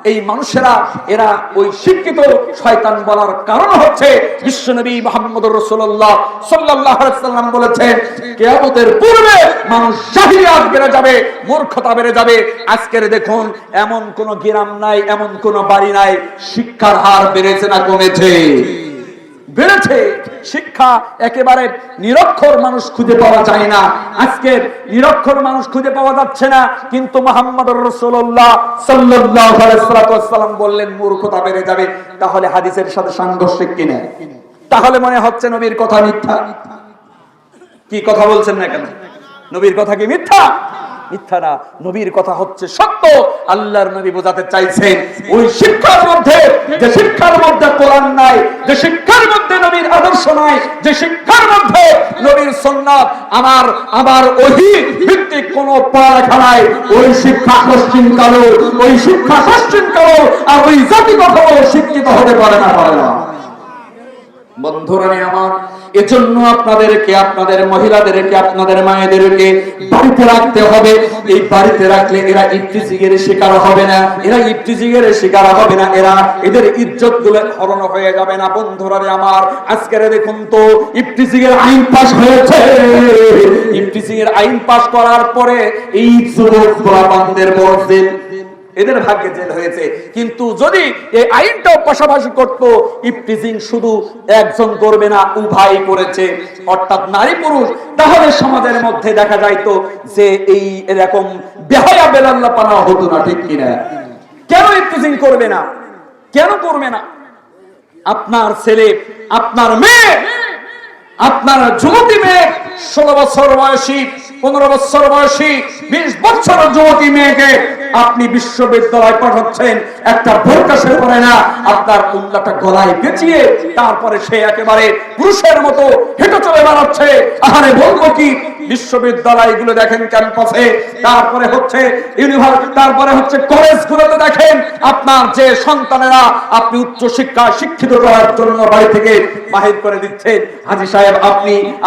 এই মানুষেরা, এরা ওই শিক্ষিত শয়তান বলার কারণ হচ্ছে বিশ্বনবী মুহাম্মদুর রাসূলুল্লাহ সাল্লাল্লাহু আলাইহি ওয়াসাল্লাম বলেছেন, কিয়ামতের পূর্বে মানুষ জাহিলিয়াত বেড়ে যাবে, মূর্খতা বেড়ে যাবে। আজকের দেখুন, এমন কোন গ্রাম নাই, এমন কোন বাড়ি নাই, শিক্ষার হার বেড়েছে না কমেছে? বেড়েছে। শিক্ষা একেবারে নিরক্ষর মানুষ খুঁজে পাওয়া যায় না। আজকের নিরক্ষর মানুষ খুঁজে পাওয়া যাচ্ছে না, কিন্তু মুহাম্মদুর রাসূলুল্লাহ সাল্লাল্লাহু আলাইহি ওয়াসাল্লাম বললেন মূর্খতা বেড়ে যাবে। তাহলে হাদিসের সাথে সাংঘর্ষিক কিনা? তাহলে মনে হচ্ছে নবীর কথা মিথ্যা। কি কথা বলছেন না কেন? নবীর কথা কি মিথ্যা? মিথ্যা না, নবীর কথা হচ্ছে সত্য। আল্লাহর নবী বোঝাতে চাইছেন, ওই শিক্ষার মধ্যে, যে শিক্ষার মধ্যে কোরআন নাই, যে শিক্ষার মধ্যে নবীর আদর্শ নাই, যে শিক্ষার মধ্যে নবীর সুন্নাত আমার ওহী ভিত্তিক কোন পড়ালেখা নাই, ওই শিক্ষা পশ্চিমকালো, ওই শিক্ষা পশ্চিমকালো, আর ওই জাতি কখনো শিক্ষিত হতে পারে না, পারে না। বন্ধুরা আমার, এজন্য আপনাদেরকে, আপনাদের মহিলাদেরকে, আপনাদের মায়েদেরকে বাড়িতে রাখতে হবে। এই বাড়িতে রাখলে এরা ইফতিজিগের শিকার হবে না, এরা ইফতিজিগের শিকার হবে না, এদের ইজ্জত গুলো হরণ হয়ে যাবে না। বন্ধুরা আমার, আজকের দেখুন তো ইফতিজিগের আইন পাস হয়েছে। ইফতিজিগের আইন পাস করার পরে এই যুবক গোলাপানদের বলছেন, এদের ভাগ্যে জেল হয়েছে। কিন্তু যদি এই আইনটাও পাশাপাশি করত, ইফটিজিং শুধু একজন করবে না, উভয় করেছে, অর্থাৎ নারী পুরুষ, তাহলে সমাজের মধ্যে দেখা যাইতো যে এই এরকম বেহায়া বেলাল্লাপানা হতো না, ঠিক কিনা? কেন ইফতিজিং করবে না? কেন করবে না? আপনার ছেলে, আপনার মেয়ে, আপনার যুবতী মেয়ে, 16 বছর বয়সী, 15 বছর বয়সী, 20 বছরের যুবতী মেয়েকে আপনি বিশ্ববিদ্যালয় পাঠাচ্ছেন, একটা বোরকা সে পরে না, আপনার উল্লাটা গলায় পেঁচিয়ে তারপরে সে একেবারে পুরুষের মতো হেঁটে চলে বেড়াচ্ছে। আরে বলবো কি, বিশ্ববিদ্যালয়গুলো দেখেন ক্যাম্পাসে, তারপরে হচ্ছে ইউনিভার্সিটি, তারপরে হচ্ছে কলেজগুলোতে দেখেন আপনার যে সন্তানেরা আপনি উচ্চ শিক্ষায় শিক্ষিত করার জন্য বাড়ি থেকে বাহির করে দিচ্ছেন। হাজী সাহেব,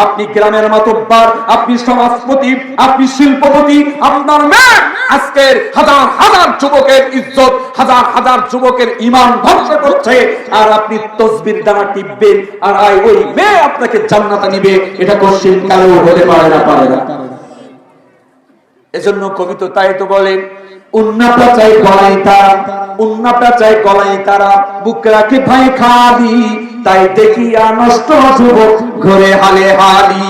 আপনি গ্রামের মাতব্বর, আপনি সমাজপতি, আপনি শিল্পপতি, আপনার মেয়ে আজকের হাজার হাজার যুবকের ইজ্জত, হাজার হাজার যুবকের ঈমান ধ্বংস করছে, আর আপনি তসবির ডানা টিপবেন আর ওই মেয়ে আপনাকে জান্নাতে নিবে, এটা কোশ্চিন কালেও হতে পারে না, পারে না। এজন্য কবি তো তাই তো বলেন, উন্নাটা চাই গলায় তারা, উন্নাটা চাই গলায় তারা, বুক রাখে ভাই খালি, তাই দেখিয়া নষ্ট যুবক ঘরে হালে হালি।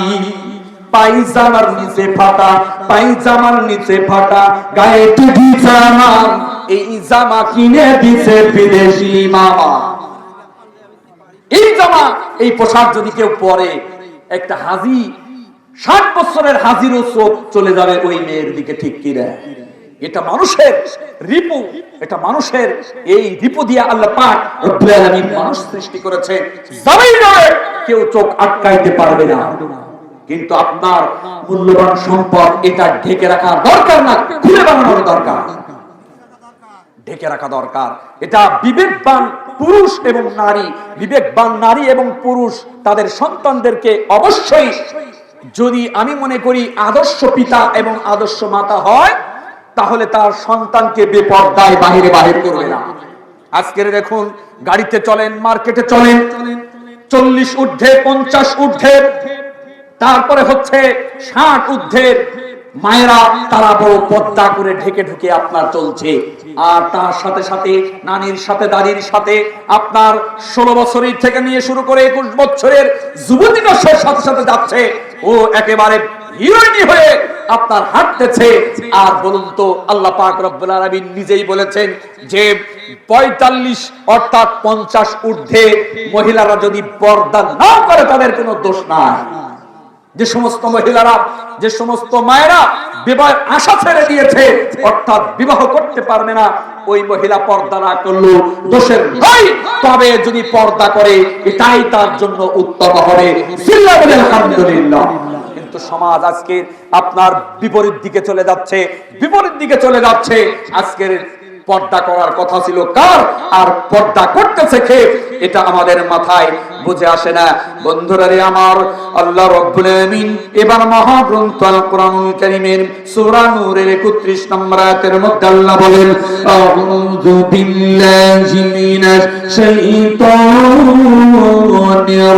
পায়জামার নিচে ফাটা, পায়জামার নিচে ফাটা, গায়ে টুপি জামা, এই জামা কিনে দিছে বিদেশি মামা। এই জামা, এই পোশাক যদি কেউ পরে, একটা হাজি, 60 বছরের হাজিরও চোখ চলে যাবে ওই মেয়ের দিকে, ঠিক কি রে? এটা মানুষের রিপু, এটা মানুষের, এই রিপু দিয়ে আল্লাহ পাক রব্বুল আলামিন মানুষ সৃষ্টি করেছে, জামাই নয়, কেউ চোখ আটকাইতে পারবে না। কিন্তু আপনার মূল্যবান সম্পদ, এটা ঢেকে রাখা দরকার না, খুলে বানানোর দরকার, ঢেকে রাখা দরকার। এটা বিবেকবান পুরুষ এবং নারী, বিবেকবান নারী এবং পুরুষ তাদের সন্তানদেরকে অবশ্যই, যদি আমি মনে করি আদর্শ পিতা এবং আদর্শ মাতা হয়, তাহলে তার সন্তানকে বেপরদায় বাহিরে বাহির করবে না। আজকের দেখুন, গাড়িতে চলেন, মার্কেটে চলেন, 40 ঊর্ধ্বে, 50 ঊর্ধ্বে, তারপরে হচ্ছে 60 ঊর্ধ্বের মায়েরা, তারা বড় পর্দা করে ঢেকে ঢুকে আপনার চলছে। আর তার সাথে সাথে নানির সাথে, দাদির সাথে আপনার 16 বছরের থেকে নিয়ে শুরু করে 21 বছরের যুবতীরা সাথে সাথে যাচ্ছে, ও একেবারে হিরোইনি হয়ে আপনার হাঁটতেছে। আর বলুন তো, আল্লাহ পাক রব্বুল আলামিন নিজেই বলেছেন যে 45 অর্থাৎ 50 ঊর্ধ্বে মহিলারা যদি পর্দা না করে তাদের কোনো দোষ নাই। যে সমস্ত মহিলারা, যে সমস্ত মায়েরা বিবাহের আশা ছেড়ে দিয়েছে, অর্থাৎ বিবাহ করতে পারবে না, ওই মহিলা পর্দা না করলেও দোষের নয়, তবে যদি পর্দা করে এটাই তার জন্য উত্তম হবে। আলহামদুলিল্লাহ। কিন্তু সমাজ আজকে আপনার বিপরীত দিকে চলে যাচ্ছে, বিপরীত দিকে চলে যাচ্ছে। আজকের পর্দা করার কথা ছিল কার, আর পর্দা করতেছে কে, এটা আমাদের মাথায় বুঝে আসে না। বন্ধুরা রে আমার, আল্লাহ রাব্বুল আলামিন এবার মহাগ্রন্থ আল কোরআনুল কারীমের সূরা নূরের 31 নম্বর আয়াতের মধ্যে আল্লাহ বলেন, আউযু বিল্লাহি মিনাশ শাইতানির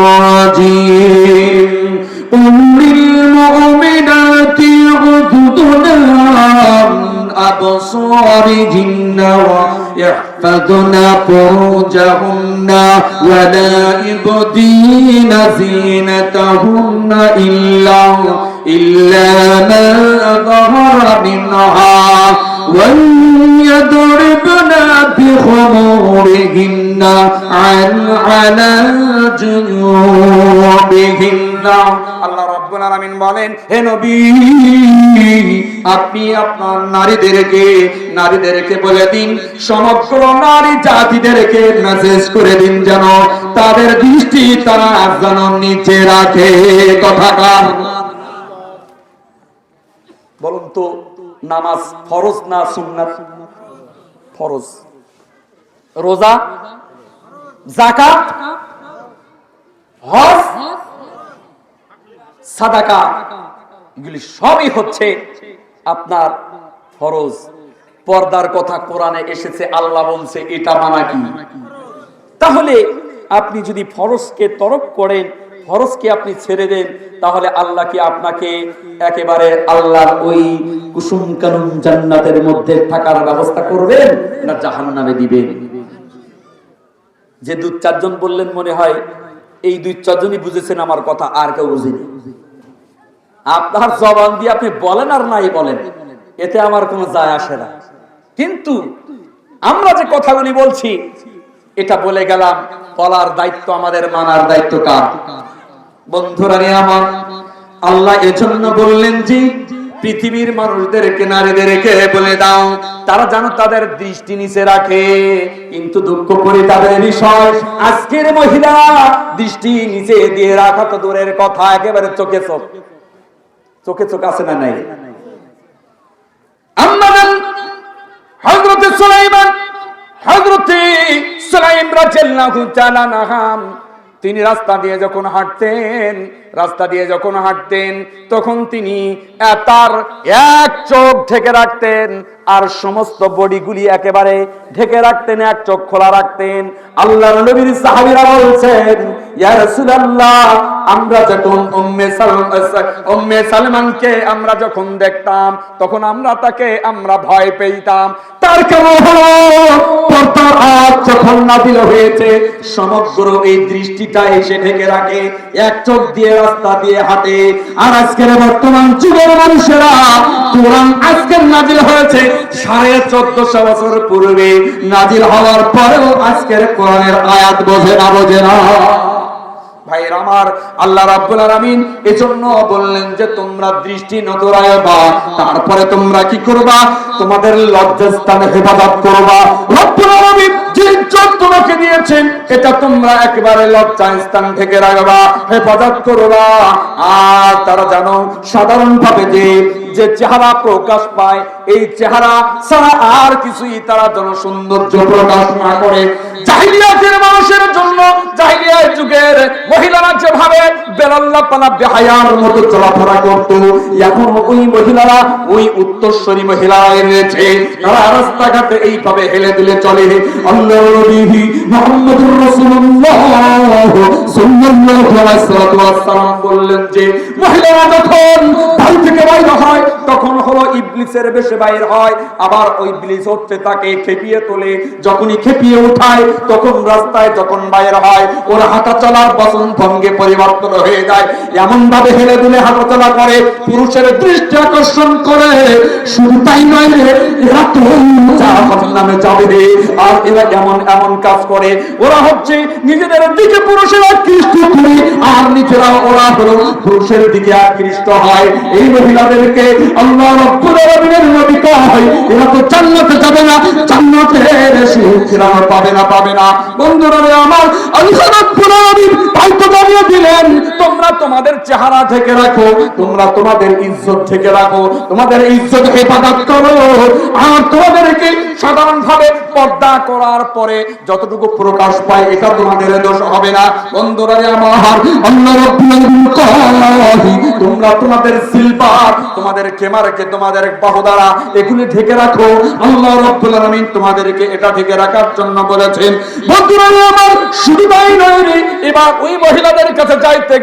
রাজীম, উম্মিল মুমিনাতি ইয়াগুদুনা أبصارهن ويحفظن فروجهن ولا يبدين زينتهن إلا ما ظهر منها وليضربن بخمورهن على جيوبهن। আল্লাহ রাব্বুল আলামিন বলেন, হে নবী, আপনি আপনার নারীদেরকে বলে দিন, সমগ্র নারী জাতিদেরকে মেসেজ করে দিন, যেন তাদের দৃষ্টি তারা যেন নিচে রাখে। কথাকার বলুন তো, নামাজ ফরজ না সুন্নাত? ফরজ। রোজা, যাকাত, হজ, সাদাকা, এগুলি সবই হচ্ছে আপনার ফরজ। পর্দার কথা কোরআনে এসেছে, আল্লাহ বলছে, এটা মানা কি? তাহলে আপনি যদি ফরজকে তরক করেন, ফরজকে আপনি ছেড়ে দেন, তাহলে আল্লাহ কি আপনাকে একেবারে আল্লাহর ওই কুসুম কানুন জান্নাতের মধ্যে থাকার ব্যবস্থা করবেন না জাহান্নামে দিবেন? যে 2-4 জন বললেন মনে হয় এই 2-4 জনই বুঝেছেন আমার কথা, আর কেউ বুঝেনি। আপনার জবান দিয়ে আপনি বলেন আর নাই বলেন, এতে আমার কোনো যায় আসে না, কিন্তু আমরা যে কথাগুলি বলছি এটা বলে গেলাম, বলার দায়িত্ব আমাদের, মানার দায়িত্ব কার? বন্ধুরা রে আমার, আল্লাহ এজন্য বললেন যে পৃথিবীর মানুষদেরকে, নারীদেরকে বলে দাও তারা যেন তাদের দৃষ্টি নিচে রাখে। কিন্তু দুঃখ করি তাদের বিষয়, আজকের মহিলা দৃষ্টি নিচে দিয়ে রাখা তো দূরের কথা, একেবারে চোখে চোখ, চোখে চোখ আছে না নাই? আমাদের হযরত সুলাইমান, হযরত সুলাইম রাদিয়াল্লাহু তাআলা আনহু, তিনি রাস্তা দিয়ে যখন হাঁটতেন তখন তিনি তার এক চোখ ঢেকে রাখতেন আর সমস্ত বডিগুলি একেবারে ঢেকে রাখতেন, এক চোখ খোলা রাখতেন। আল্লাহর নবীর সাহাবীরা বলছেন, ইয়া রাসূলুল্লাহ, আমরা যখন উম্মে সালমানকে আমরা যখন দেখতাম তখন আমরা ভয় পেতাম। তার কেমন হলো পর্দার আয়াত যখন নাযিল হয়েছে, সমগ্র এই দৃষ্টিটা এসে ঢেকে রাখে, এক চোখ দিয়ে রাস্তা দিয়ে হাঁটে। আর আজকের বর্তমান যুগের মানুষেরা, কোরআন আজকের নাযিল হয়েছে 1450 বছর পূর্বে, নাযিল হওয়ার পরেও আজকের কোরআনের আয়াত বোঝে না। ভাইরা আমার, আল্লাহ রাব্বুল আলামিন এজন্য বললেন যে তোমরা দৃষ্টি নত রাখবা, তারপরে তোমরা কি করবা? তোমাদের লজ্জাস্থানে হেফাজত করবা। রব্বুল আলামিন যে ইজ্জত তোমাকে দিয়েছেন এটা তোমরা একেবারে লজ্জাস্থান থেকে রাখবা, হেফাজত করবা। আর তারা জানো সাধারণভাবে যে চেহারা প্রকাশ পায়, এই চেহারা ছাড়া আর কিছুই তারা যেন সৌন্দর্য প্রকাশ না করে। জাহিলিয়াতের মানুষের জন্য, জাহিলিয়াত যুগের মহিলারা যেভাবে বেলাল্লাপানা বেহায়ার মতো চলাফেরা করত, এখন ওই মহিলারা, ওই উত্তরসূরি মহিলারা এনেছে, তারা রাস্তাঘাটে এইভাবে হেলে দুলে চলে। আল্লাহর নবী মুহাম্মদুর রাসূলুল্লাহ সাল্লাল্লাহু আলাইহি ওয়াসাল্লাম বললেন যে মহিলারা যখন বাড়ি থেকে বাইর হয় তখন হলো ইবলিসের বেশে বাইর হয়, আবার ওই ইবলিস হচ্ছে তাকে খেপিয়ে তোলে। যখনই খেপিয়ে উঠায় তখন রাস্তায় যখন বাইর হয় ওর হাঁটা চলার বচন ভঙ্গে পরিবর্তন হয়ে যায়, এমন ভাবে হেলে দুলে হাঁটা চলা করে, পুরুষের দৃষ্টি আকর্ষণ করে। শুধু তাই নয়, এরা তো জাহান্নামে যাবে। আর এরা এমন কাজ করে, ওরা হচ্ছে নিজেদের দিকে পুরুষেরা আকৃষ্ট করে, আর নিজেরা ওরা হলো পুরুষের দিকে আকৃষ্ট হয়। এই মহিলাদেরকে আল্লাহ রাব্বুল আলামিনের নবী কয়, এরা তো জান্নাতে যাবে না, জান্নাতের সুখ পাবে না। বন্ধুরা আমার, আল্লাহ রাব্বুল আলামিন হয়তো জানিয়ে দিলেন তোমরা তোমাদের চেহারা ঢেকে রাখো, তোমরা তোমাদের ইজ্জত ঢেকে রাখো, তোমাদের ইজ্জত হেফাজত করো। আর তোমাদেরকে সাধারণভাবে পর্দা করার পরে যতটুকু প্রকাশ পায় এটা তোমাদের দোষ হবে না। বন্ধুরা আমার, আল্লাহ রাব্বুল আলামিন কয় তোমরা তোমাদের সিলভার, তোমাদের কেমারকে, তোমাদের বাহুদারা এগুলি ঢেকে রাখো। আল্লাহ রাব্বুল আলামিন তোমাদেরকে এটা ঢেকে রাখার জন্য বলেছেন। বন্ধুরা আমার, শুধু তাই নয়, এবার ওই মহিলাদের কাছে চাইতে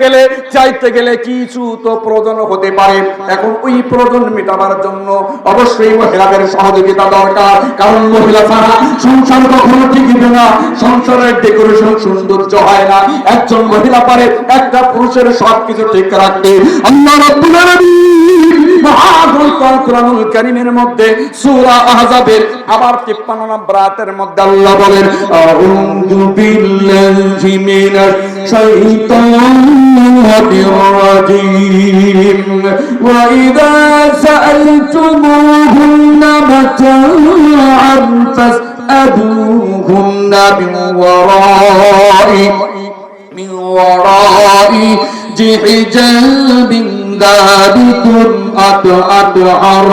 গেলে কিছু তো প্রয়োজন হতে পারে। এখন ওই প্রয়োজন মেটাবার জন্য অবশ্যই মহিলাদের সহযোগিতা দরকার, কারণ মহিলা ছাড়া সংসার কখনো টিকবে না, সংসারের ডেকোরেশন সৌন্দর্য হয় না। একজন মহিলা পারে একটা পুরুষের সবকিছু ঠিক রাখতে। আল্লাহ রাব্বুল আলামিন কোরআনুল কারীমের মধ্যে সূরা আহজাবের আবার 53 নম্বর আয়াতের মধ্যে আল্লাহ বলেন, আউযু বিল্লাহি মিনাশ শাইতানির রাজীম, ওয়া ইযা সাআলতুমুহুন্না মাতা'আন ফাসআলুহুন্না মিন ওয়ারা'i হিজাবিন যালিকুম আতহার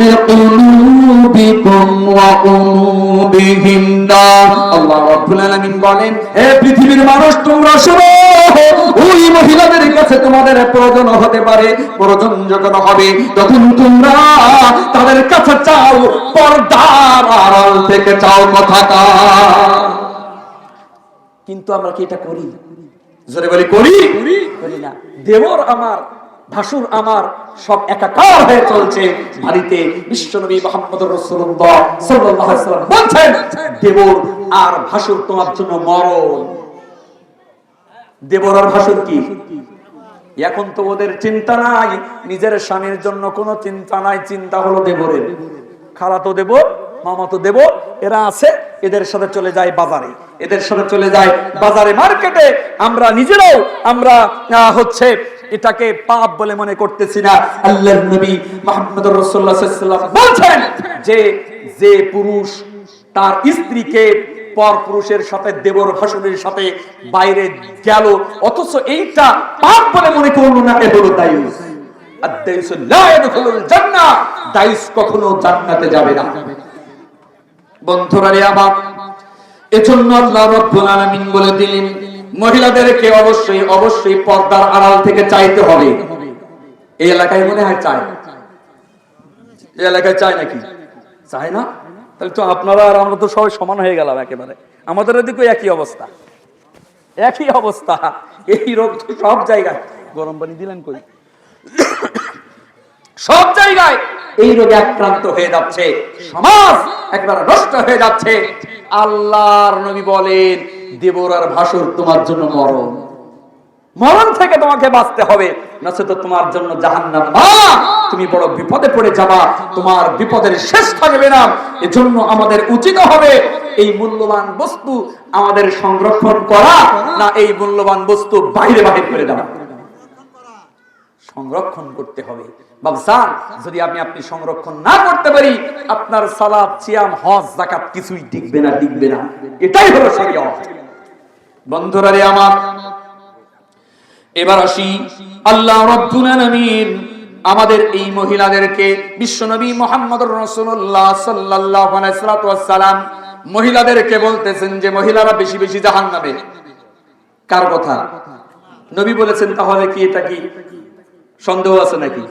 লিকুলুবিকুম ওয়া কুলুবিহিন্না। আল্লাহ রাব্বুল আলামিন বলেন, হে পৃথিবীর মানুষ তোমরা শোনো, ওই মহিলাদের কাছে তোমাদের প্রয়োজন হতে পারে, প্রয়োজন যখন হবে তখন তোমরা তাদের কাছে চাও, পর্দার আড়াল থেকে চাও কথাটা। কিন্তু আমরা কি এটা করি? জোরে বলি করি করি না। দেবর আমার, ভাসুর আমার, সব একাকার হয়ে চলছে বাড়িতে। বিশ্বনবী মুহাম্মদুর রাসূলুল্লাহ সাল্লাল্লাহু আলাইহি ওয়াসাল্লাম বলেন, দেবর আর ভাসুর তোমার জন্য মরণ। দেবর আর ভাসুর কি? এখন তো ওদের চিন্তা নাই, নিজের স্বামীর জন্য কোনো চিন্তা নাই, চিন্তা হলো দেবরের। খালাতো দেবর, মামাতো দেবর এরা আছে, এদের সাথে চলে যায় বাজারে, এদের সাথে চলে যায় বাজারে, মার্কেটে। আমরা নিজেরাও আমরা হচ্ছে এটাকে পাপ বলে মনে করতেছি না। আল্লাহর নবী মুহাম্মদুর রাসূলুল্লাহ সাল্লাল্লাহু আলাইহি ওয়াসাল্লাম বলেন যে পুরুষ তার স্ত্রীকে পর পুরুষের সাথে, দেবর ভাসুরের সাথে বাইরে গেল, অথচ এইটা পাপ বলে মনে করলো না, এ হলো দায়ুস। আদ-দায়ুস লা ইয়াদখুলুল জান্নাহ, দায়ুস কখনো জান্নাতে যাবে না। বন্ধুরা রে আমার, এজন্য আল্লাহ রাব্বুল আলামিন বলে দিলেন, মহিলাদেরকে অবশ্যই অবশ্যই পর্দার আড়াল থেকে চাইতে হবে। এই এলাকায় মনে হয় চায়, এই এলাকায় চায় নাকি? চায় না? তাহলে তো আপনারা আর আমরা তো সবাই সমান হয়ে গেলাম একেবারে। আমাদের এদিকে একই অবস্থা, একই অবস্থা। এই রোগ সব জায়গায়। গরম পানি দিলেন কই? সব জায়গায় এই রোগে আক্রান্ত হয়ে যাচ্ছে, সমাজ একবার নষ্ট হয়ে যাচ্ছে। আল্লাহর নবী বলেন, দেবর আর ভাসুর তোমার জন্য মরণ, মরণ থেকে তোমাকে বাঁচতে হবে, নচেত তোমার জন্য জাহান্নাম। তুমি বড় বিপদে পড়ে যাবা, তোমার বিপদের শেষ থাকবে না। এজন্য আমাদের উচিত হবে এই মূল্যবান বস্তু আমাদের সংরক্ষণ করা, না এই মূল্যবান বস্তু বাইরে বাহির করে দেওয়া। সংরক্ষণ করতে হবে। বাবজান, যদি আপনি সংরক্ষণ না করতে পারি, আপনার সালাত, সিয়াম, হজ, যাকাত কিছুই টিকবে না, টিকবে না। এটাই হলো শরীয়ত। বন্ধুরা রে আমার, এবার আসি, আল্লাহ রাব্বুল আলামিন আমাদের এই মহিলাদেরকে, বিশ্বনবী মুহাম্মদুর রাসূলুল্লাহ সাল্লাল্লাহু আলাইহি ওয়াসাল্লাম মহিলাদেরকে বলতেছেন যে মহিলারা বেশি বেশি জাহান্নামে। কার কথা? নবী বলেছেন। তাহলে কি এটা কি সন্দেহ আছে নাকি?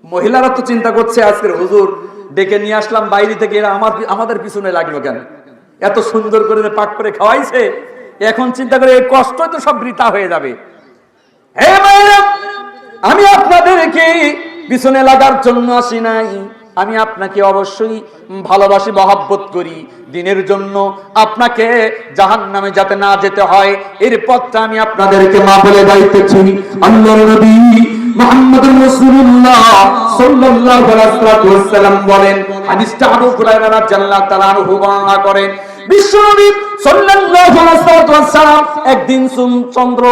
মহিলারা তো চিন্তা করছে, আজকের হুজুর ডেকে নিয়ে আসলাম বাইরে থেকে, এরা আমাদের পিছনে লাগলো কেন? এত সুন্দর করে পাক করে খাওয়াইছে, এখন চিন্তা করে এই কষ্টই তো সব বৃথা হয়ে যাবে। হে মায়েরা, আমি আপনাদেরকে পিছনে লাগার জন্য আসি নাই, আমি আপনাকে অবশ্যই ভালোবাসি, মহব্বত করি। দিনের জন্য আপনাকে জাহান্নামে যাতে না যেতে হয়, এর পথটা আমি আপনাদেরকে মা বলে যাইতেছি। আল্লাহর নবী মুহাম্মদুর রাসূলুল্লাহ সাল্লাল্লাহু আলাইহি ওয়াসাল্লাম বলেন, হাদিসটা আবু হুরায়রা রাদিয়াল্লাহু তাআলা আনহু বর্ণনা করেন, বিশ্বনবী সাল্লাল্লাহু আলাইহি ওয়াসাল্লাম একদিন চন্দ্র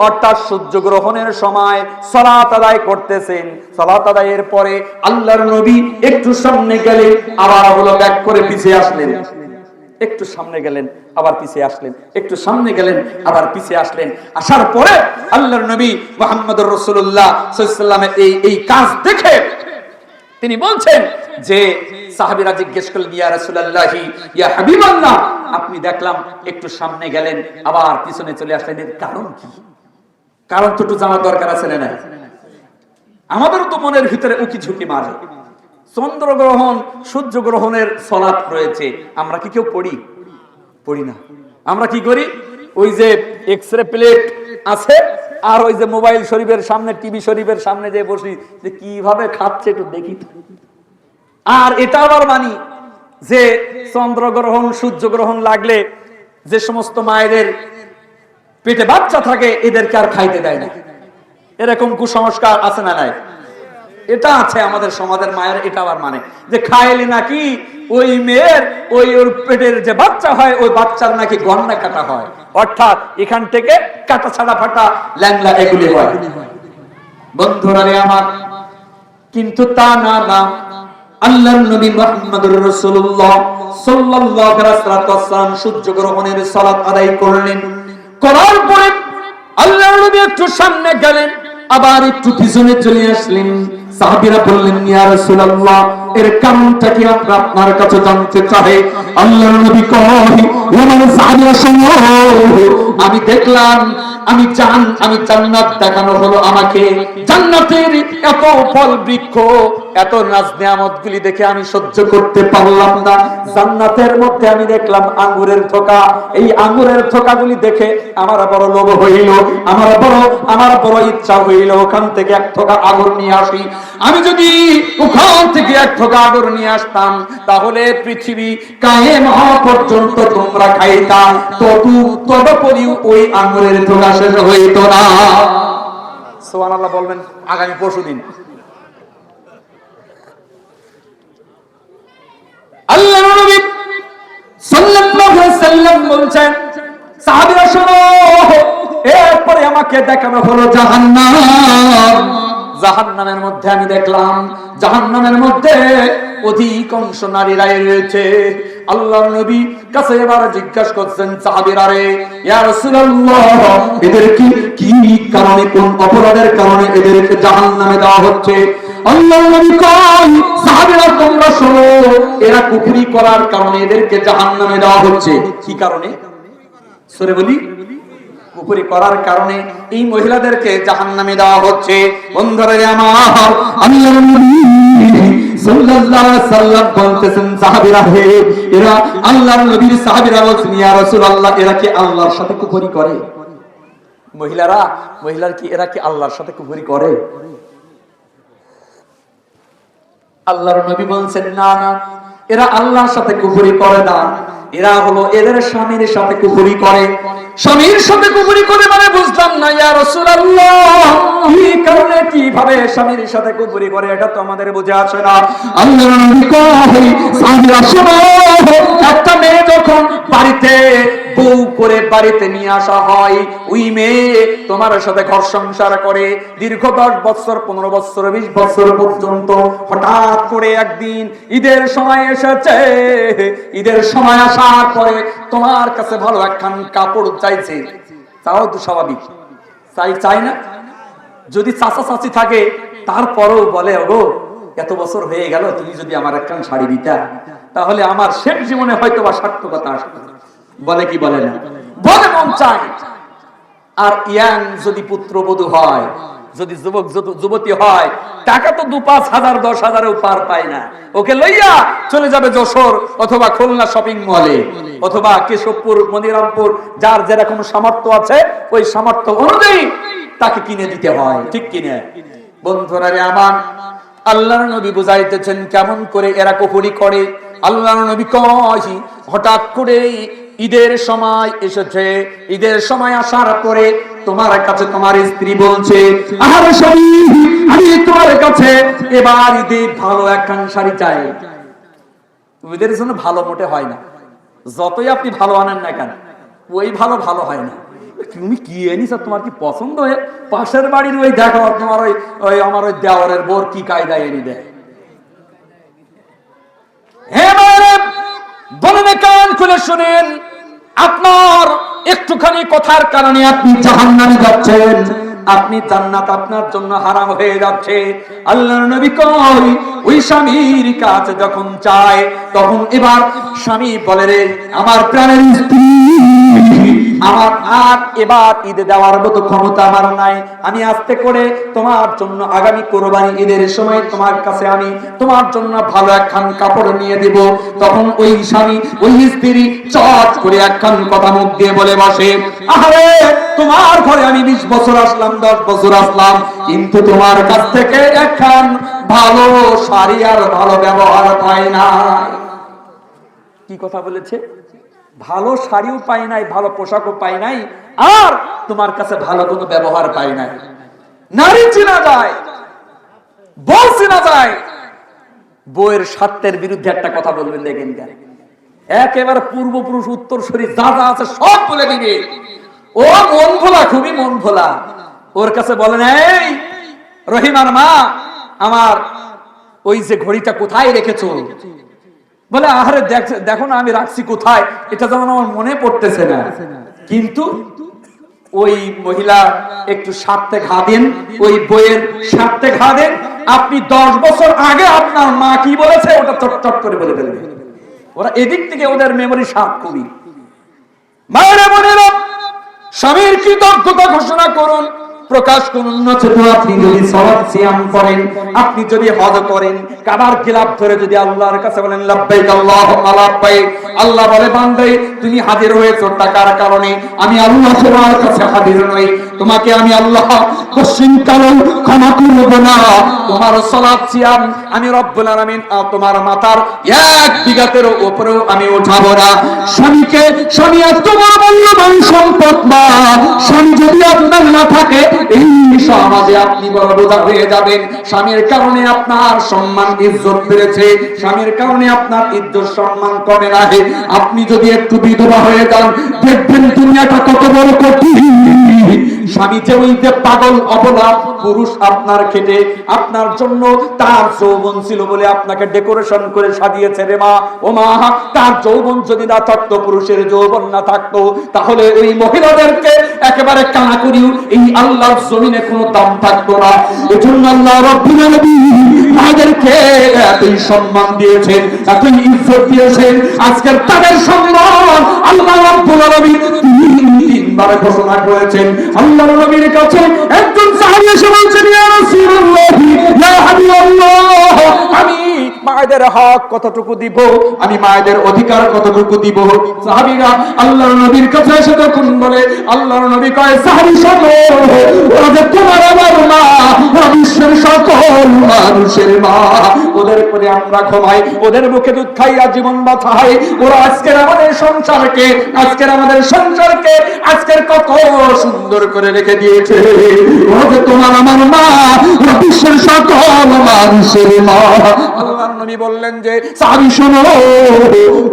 অর্থাৎ সূর্য গ্রহণের সময় সালাত আদায় করতেছেন। সালাত আদায়ের পরে আল্লাহর নবী একটু সামনে গেলেন, আবার হলো ব্যাক করে পিছিয়ে আসলেন। একটু সামনে গেলেন, আবার পিছিয়ে আসলেন, একটু সামনে গেলেন, আবার পিছিয়ে আসলেন। আসার পরে আল্লাহর নবী মুহাম্মদুর রাসূলুল্লাহ সাল্লাল্লাহু আলাইহি ওয়াসাল্লামের এই কাজ দেখে তিনি বলছেন যে, সাহাবীরা জিজ্ঞেস করলেন, ইয়া রাসূলুল্লাহি, ইয়া হাবিবাল্লাহ, আপনি দেখলাম একটু সামনে গেলেন, আবার পিছনে চলে আসলেন, এর কারণ কি? কারণ তো একটু জানার দরকার আছে না? আমাদেরও তো মনের ভিতরে উকি ঝুঁকি মারে। চন্দ্রগ্রহণ, সূর্য গ্রহণের সালাত রয়েছে, আমরা কি কেউ পড়ি? পড়ি না। আমরা কি করি? ওই যে এক্সরে প্লেট আছে, আর ওই যে মোবাইল শরীফের সামনে, টিভি শরীফের সামনে যে বসি, যে কিভাবে খাচ্ছে একটু দেখি। আর এটা আবার মানি যে চন্দ্রগ্রহণ, সূর্যগ্রহণ লাগলে যে সমস্ত মায়েদের পেটে বাচ্চা থাকে, এদেরকে আর খাইতে দেয় না। এরকম কুসংস্কার আছে না নাই? এটা আছে আমাদের সমাজের মায়ের, এটা আবার মানে যে খাইলে নাকি ওই মেয়ের ওর পেটের যে বাচ্চা হয়, ওই বাচ্চার নাকি গন্না কাটা হয়, অর্থাৎ এখান থেকে কাটা ছাড়া ফাটা ল্যাংলা এগুলি হয়। বন্ধুরা রে আমার, কিন্তু তা না, আল্লাহর নবী মুহাম্মদুর রাসূলুল্লাহ সাল্লাল্লাহু আলাইহি ওয়াসাল্লাম সূর্য গ্রহণের সালাত আদায় করলেন। করার পরে আল্লাহর নবী একটু সামনে গেলেন, আবার একটু পিছনে চলে আসলেন। সাহাবীরা বললেন, ইয়া রাসূলুল্লাহ, এর কারণটা কি আমরা আপনার কাছে জানতে চাই। আল্লাহর নবী কয় ওমান সাহাবিরা শুনো, আমি দেখলাম আমি জান্নাত দেখানো হলো আমাকে। জান্নাতের এত ফল বৃক্ষ, এত নাজ নিয়ামতগুলি দেখে আমি সহ্য করতে পারলাম না। জান্নাতের মধ্যে আমি দেখলাম আঙ্গুরের থোকা। এই আঙ্গুরের থোকাগুলি দেখে আমার বড় লোভ হইল, আমার বড় ইচ্ছা হইল ওখান থেকে এক থোকা আঙ্গুর নিয়ে আসি। আমি যদি ওখান থেকে এক থোকা আঙ্গুর নিয়ে আসতাম, তাহলে পৃথিবী কায়েম হওয়া পর্যন্ত তোমরা খাইতা, তদুপরি ওই আঙ্গুরের থোকা শেষ হইত না। সুবহানাল্লাহ বলবেন আগামী পরশুদিন। আল্লাহর নবী সাল্লাল্লাহু আলাইহি ওয়াসাল্লাম বলছেন, সাহাবীরা শোনো, এরপরে আমাকে দেখানো হলো জাহান্নাম। জাহান্নামের মধ্যে আমি দেখলাম, জাহান্নামের মধ্যে অধিকাংশ নারীরা রয়েছে। আল্লাহর নবী কাছে এবার জিজ্ঞাসা করছেন সাহাবীরা, রে ইয়া রাসূলুল্লাহ, এদের কি কারণে, কোন অপরাধের কারণে এদেরকে জাহান্নামে দেওয়া হচ্ছে? আল্লাহর নবী কয়, সাহাবীরা তোমরা শোনো, এরা কুফরি করার কারণে এদেরকে জাহান্নামে দেওয়া হচ্ছে। কি কারণে? সূরা বলি, কুফরি করার কারণে এই মহিলাদেরকে জাহান্নামে দেওয়া হচ্ছে। বন্ধুরা আমার, আল্লাহর নবী সাল্লাল্লাহু আলাইহি ওয়াসাল্লাম বলতেছেন, সাহাবীরা হে, এরা আল্লাহর নবীর সাহাবীরা বলছেন, ইয়া রাসূলুল্লাহ, এরা কি আল্লাহর সাথে কুফরি করে? মহিলার কি এরা কি আল্লাহর সাথে কুফরি করে? আল্লাহর নবী বলছেন, না না, এরা আল্লাহর সাথে কুফরি করে না, এরা হলো এদের স্বামীর সাথে কুফরি করে। স্বামীর সাথে কুফরি করে মানে বুঝলাম না ইয়া রাসূলুল্লাহ, কি কারণে, কিভাবে স্বামীর সাথে কুফরি করে, এটা তো আমাদের বুঝে আসে না। আল্লাহর নবী কয়, সাহাবীরা শোনো, একটা মেয়ে যখন বাড়িতে বউ করে বাড়িতে নিয়ে আসা হয়, ওই মেয়ে তোমার সাথে ঘর সংসার করে দীর্ঘ 10 বছর, 15 বছর, 20 বছর পর্যন্ত। হঠাৎ করে একদিন ঈদের সময় এসেছে, ঈদের সময় আসার পরে তোমার কাছে ভালো একখান কাপড় চাইছে। তাও তো স্বাভাবিক, চাই না? যদি চাচা চাচি থাকে তারপরেও বলে, ওগো এত বছর হয়ে গেল, তুমি যদি আমার একখান শাড়ি দিতা, তাহলে আমার শেষ জীবনে হয়তো বা সার্থকতা আসতো। বলে কি বলে না? বলে, মন চায়। আর ইয়াং যদি পুত্রবধূ হয়, যদি যুবতী হয়, টাকা তো 2-5 হাজার 10 হাজারেও পার পায় না। ওকে লইয়া চলে যাবে যশোর অথবা খুলনা শপিং মলে অথবা কেশবপুর, মনিরামপুর, যার যেরকম সামর্থ্য আছে ওই সামর্থ্য অনুযায়ী তাকে কিনে দিতে হয়, ঠিক কিনে? বন্ধুরা রে আমার, আল্লাহর নবী বুঝাইতেছেন কেমন করে এরা কুফরি করে। আল্লাহর নবী কয়, হঠাৎ করে ঈদের সময় এসেছে, ঈদের সময় আসার পরে তোমার কাছে তোমার স্ত্রী বলছে, আরে স্বামী, আমি তোমার কাছে এবার ঈদে ভালো একখান শাড়ি চাই। ঈদের জন্য ভালো মোটে হয় না, যতই আপনি ভালো আনেন না কেন, ওই ভালো হয় না। তুমি কি এনেছ, তোমার কি পছন্দ হয়ে পাশের বাড়ির ওই দেখো, তোমার ওই আমার ওই দেওয়ারের বোর কি কায়দায় এনে দেয়। বলেন, কান খুলে শুনেন, আপনার একটুখানি কথার কারণে আপনি জাহান্নামে যাচ্ছেন, আপনি জান্নাত আপনার জন্য হারাম হয়ে যাচ্ছে। আল্লাহর নবী কয়, ওই স্বামীর কাছে যখন চায় তখন এবার স্বামী বলে, রে আমার প্রাণের স্ত্রী, আমার আর এবার ঈদে দেওয়ার মতো ক্ষমতা আমার নাই, আমি আস্তে করে তোমার জন্য আগামী কোরবানি ঈদের সময় তোমার কাছে আমি তোমার জন্য ভালো একখান কাপড় নিয়ে দেব। তখন ওই স্বামী, ওই স্ত্রী চট করে একখান কথা মুখ দিয়ে বলে বসে, আরে তোমার ঘরে আমি 20 বছর আসলাম, 10 বছর আসলাম, কিন্তু তোমার কাছ থেকে একখান ভালো শাড়ি আর ভালো ব্যবহার পাই নাই। কি কথা বলেছে? ভালো শাড়িও পাই নাই, ভালো পোশাকও পাই নাই, আর তোমার কাছে ভালো কোনো ব্যবহার পাই নাই। নারী চেনা যায়, বউ চেনা যায়। বউয়ের স্বার্থের বিরুদ্ধে একটা কথা বলবেন, দেখেন কেন, একেবারে পূর্বপুরুষ উত্তরসূরি যা যা আছে সব বলে দিবে। ও মন ভোলা, খুবই মন ভোলা। ওর কাছে বলেন, এই রহিমার মা, আমার ওই যে ঘড়িটা কোথায় রেখেছো? বলে, আরে দেখো না আমি রাখছি কোথায়, এটা যেমন আমার মনে পড়তেছে না। কিন্তু ওই মহিলা একটু স্বার্থে ঘা দেন, ওই বইয়ের স্বার্থে ঘা দেন, আপনি 10 বছর আগে আপনার মা কি বলেছে ওটা চটচট করে বলে ফেলবেন। ওরা এদিক থেকে ওদের মেমোরি শার্প খুবই। মায়েরা বোনেরা, স্বামীর কৃতজ্ঞতা ঘোষণা করুন, প্রকাশ করুন। নচেত আপনি যদি সালাত সিয়াম করেন, আপনি যদি হজ করেন, কাবার খিলাফ ধরে যদি আল্লাহর কাছে বলেন লাব্বাইক আল্লাহুম্মা লাব্বাইক, আল্লাহ বলে বান্দে তুমি হাজির হয়েছো টাকার কারণে, আমি আল্লাহ তোমার কাছে হাজির নই, তোমাকে আমি আল্লাহ কোশ্চিন কালো ক্ষমা করব না। তোমার সালাত সিয়াম আমি রব্বুল আলামিন তোমার মাথার 1 বিঘাতের উপরেও আমি উঠাবো না। স্বামীকে, স্বামী তোমার মূল্যবান সম্পদ না, স্বামী যদি আপনার না থাকে এই সমাজে আপনি বড় বোঝা হয়ে যাবেন। স্বামীর কারণে আপনার সম্মান ইজ্জত বেড়েছে, স্বামীর কারণে আপনার ইজ্জত সম্মান কমে না। আপনি যদি একটু বিধবা হয়ে যান, দেখবেন দুনিয়াটা কত বড় কঠিন। স্বামী যে ওই যে পাগল অবলা পুরুষ আপনার খেটে আপনার জন্য তার যৌবন ছিল বলে আপনাকে ডেকোরেশন করে সাজিয়েছে রে মা। ও মা, তার যৌবন যদি না থাকতো, পুরুষের যৌবন না থাকতো, তাহলে ওই মহিলাদেরকে একেবারে কানা করিও এই আল্লাহর জমিনে কোনো দাম থাকতো না। এজন্য আল্লাহ রাব্বুল আলামিন মাদেরকে এতই সম্মান দিয়েছেন, এতই ইজ্জত দিয়েছেন। আজকের তাদের সম্মান আল্লাহ রাব্বুল আলামিন 3 বার ঘোষণা করেছেন। আল্লাহর নবীর কাছে একজন সাহাবী এসে বলছেন, ইয়া রাসূলুল্লাহ, ইয়া হাবিবাল্লাহ, আমি মায়েদের হক কতটুকু দিব, আমি মায়েদের অধিকার কতটুকু দিব। সাহাবীরা আল্লাহর নবীর কাছে এসে তখন বলে, আল্লাহর নবী কয়, সাহাবী শোনো, ওরা যে তোমার আমার মা, বিশ্বের সকল মানুষের মা, ওদের করে আমরা ঘুমাই, ওদের মুখে দুধ খাইয়া জীবন বাঁচাই। ওরা আজকের আমাদের সংসারকে, আজকের আমাদের সংসারকে আজকের কত সুন্দর করে রেখে দিয়েছে। ওরা যে তোমার আমার মা, বিশ্বের সকল মানুষের মা। আল্লাহর নবী বললেন যে সাহাবী শোনো,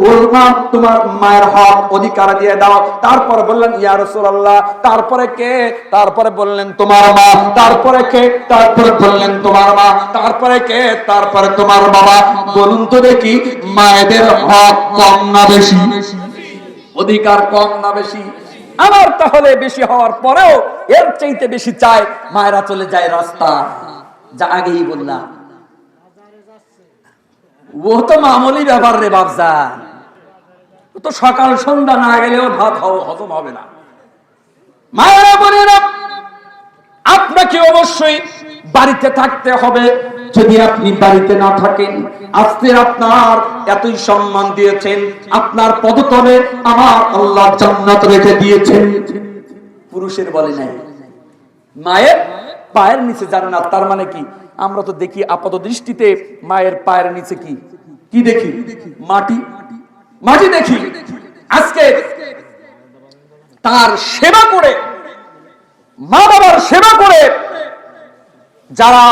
ওর মা তোমার মায়ের হক অধিকার দিয়ে দাও। তারপর বললেন ইয়া রাসূলুল্লাহ, তারপরে কে? তারপরে বললেন তোমার মা। তারপরে কে? তারপরে বললেন তোমার মা। তারপরে কে? তারপরে তোমার বাবা। বলুন তো দেখি, মায়েদের হক কম না বেশি? অধিকার কম না বেশি? আমার তাহলে বেশি হওয়ার পরেও এর চাইতে বেশি চাই, মায়েরা চলে যায় রাস্তা, যা আগেই বললাম। ও তো মামুলি ব্যাপার রে বাপজান, ও তো সকাল সন্ধ্যা না গেলেও ভাত হজম হবে না। মায়েরা বোনেরা, আপনাকে অবশ্যই বাড়িতে থাকতে হবে। যদি আপনি বাড়িতে না থাকেন, আজকে আপনার এতই সম্মান দিয়েছেন, আপনার পদতলে আমার আল্লাহ জান্নাত রেখে দিয়েছেন। পুরুষের বলে নাই, মায়ের পায়ের নিচে জান্নাত। তার মানে কি? আমরা তো দেখি আপাত দৃষ্টিতে মায়ের পায়ের নিচে কি কি দেখি? মাটি, মাটি দেখি। আজকে তার সেবা করে, মা বাবার সেবা করে যারা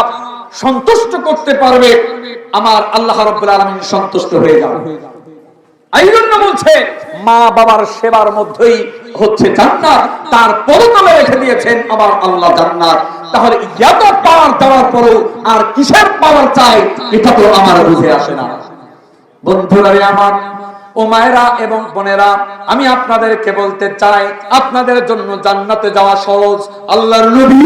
সন্তুষ্ট করতে পারবে, আমার আল্লাহ রাব্বুল আলামিন সন্তুষ্ট হয়ে যাবে। এই জন্য বলছে মা বাবার সেবার মধ্যেই হচ্ছে জান্নাত, তার পদতলে রেখে দিয়েছেন আমার আল্লাহ জান্নাত। তাহলে এত পাওয়ার দেওয়ার পরও আর কিসের পাওয়ার চাই, এটা তো আমার বুঝে আসে না। বন্ধুরা আমার, ও মায়েরা এবং বোনেরা, আমি আপনাদেরকে বলতে চাই, আপনাদের জন্য জান্নাতে যাওয়া সহজ। আল্লাহর নবী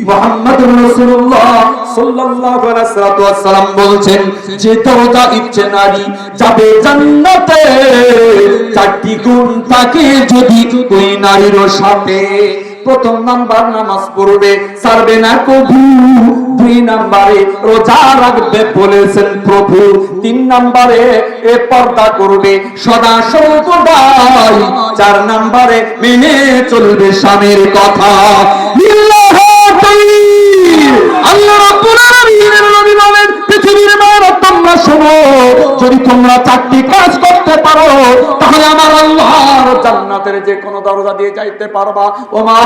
মুহাম্মদুর রাসূলুল্লাহ সাল্লাল্লাহু আলাইহি ওয়াসাল্লাম বলছেন, যে দরজা ইচ্ছে নারী যাবে জান্নাতে, 4টি গুণ থাকে যদি ওই নারীর সাথে। প্রথম নাম্বার, নামাজ পড়বে, ছাড়বে না কবু। 2 নম্বরে রোজা রাখবে বলেছেন প্রভু। 3 নম্বরে পর্দা করবে সদা সর্বদাই। 4 নম্বরে মেনে চলবে স্বামীর কথা। আল্লাহ রাব্বুল আলামিনের নবী বলেন, পৃথিবীর মায়েরা তোমরা শোনো, যদি তোমরা 4টি কাজ করতে পারো, তাহলে আমার আল্লাহর জান্নাতের যে কোনো দরজা দিয়ে যাইতে পারবা। ও মা,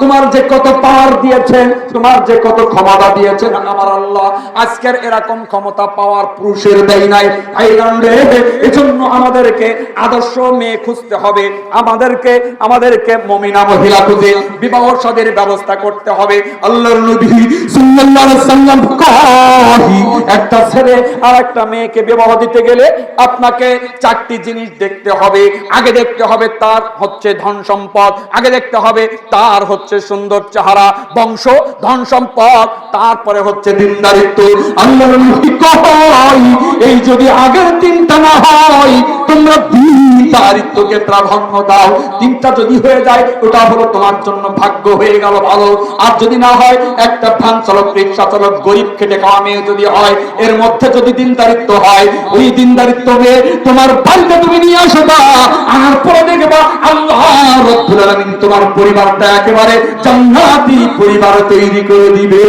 তোমার যে কত পাওয়ার দিয়েছেন, তোমার যে কত ক্ষমতা দিয়েছেন আমার আল্লাহ, আজকের এরকম ক্ষমতা পাওয়ার পুরুষের দেয় নাই। এজন্য আমাদেরকে আদর্শ মেয়ে খুঁজতে হবে, আমাদেরকে মুমিনা মহিলা খুঁজে বিবাহ শাদীর ব্যবস্থা করতে হবে। আল্লাহর নবী সাল্লাল্লাহু আলাইহি ওয়াসাল্লাম কয়, একটা ছেলে আর একটা মেয়েকে বিবাহ দিতে গেলে আপনাকে 4টি জিনিস দেখতে হবে। আগে দেখতে হবে তার হচ্ছে ধন সম্পদ, আগে দেখতে হবে তার হচ্ছে সুন্দর চেহারা, বংশ, ধন সম্পদ, তারপরে হচ্ছে দিনদারিত্ব। আল্লাহর নবী কয় এই যদি আগের তিনটা না হয় তোমরা দিনদারিত্বকে প্রাধান্য দাও। তিনটা যদি হয়ে যায় ওটা হলো তোমার জন্য ভাগ্য হয়ে গেল ভালো। আর যদি না হয়, একটা ভ্যান চালক, রিক্সা চালক, গরিব খেটে খাওয়া মেয়ে যদি হয়, এর মধ্যে যদি দিনদারিত্ব হয়, ওই দিনদারিত্ব মেয়ে তোমার বাড়িতে তুমি নিয়ে আসবা, আর পরে দেখবা আল্লাহ রাব্বুল আলামিন তোমার পরিবারটা একেবারে জান্নাতি পরিবার তৈরি করে দিবে।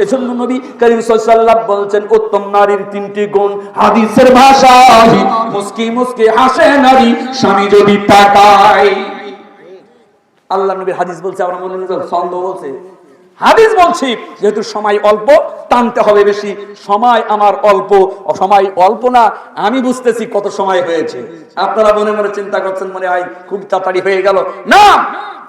এজন্য নবী করিম সাল্লাল্লাহু আলাইহি ওয়াসাল্লাম বলছেন উত্তম নারীর তিনটি গুণ। হাদিসের ভাষায় মুস্কি মুস্কি হাসে নারী স্বামী যদি তাকায়। আল্লাহ নবী হাদিস বলছে, আমরা মনে মনে ছন্দ বলছে, হাদিস বলছি যেহেতু সময় অল্প, টানতে হবে বেশি। সময় আমার অল্প, সময় অল্প না, আমি বুঝতেছি কত সময় হয়েছে। আপনারা মনে মনে চিন্তা করছেন মনে হয় খুব তাড়াতাড়ি হয়ে গেল, না,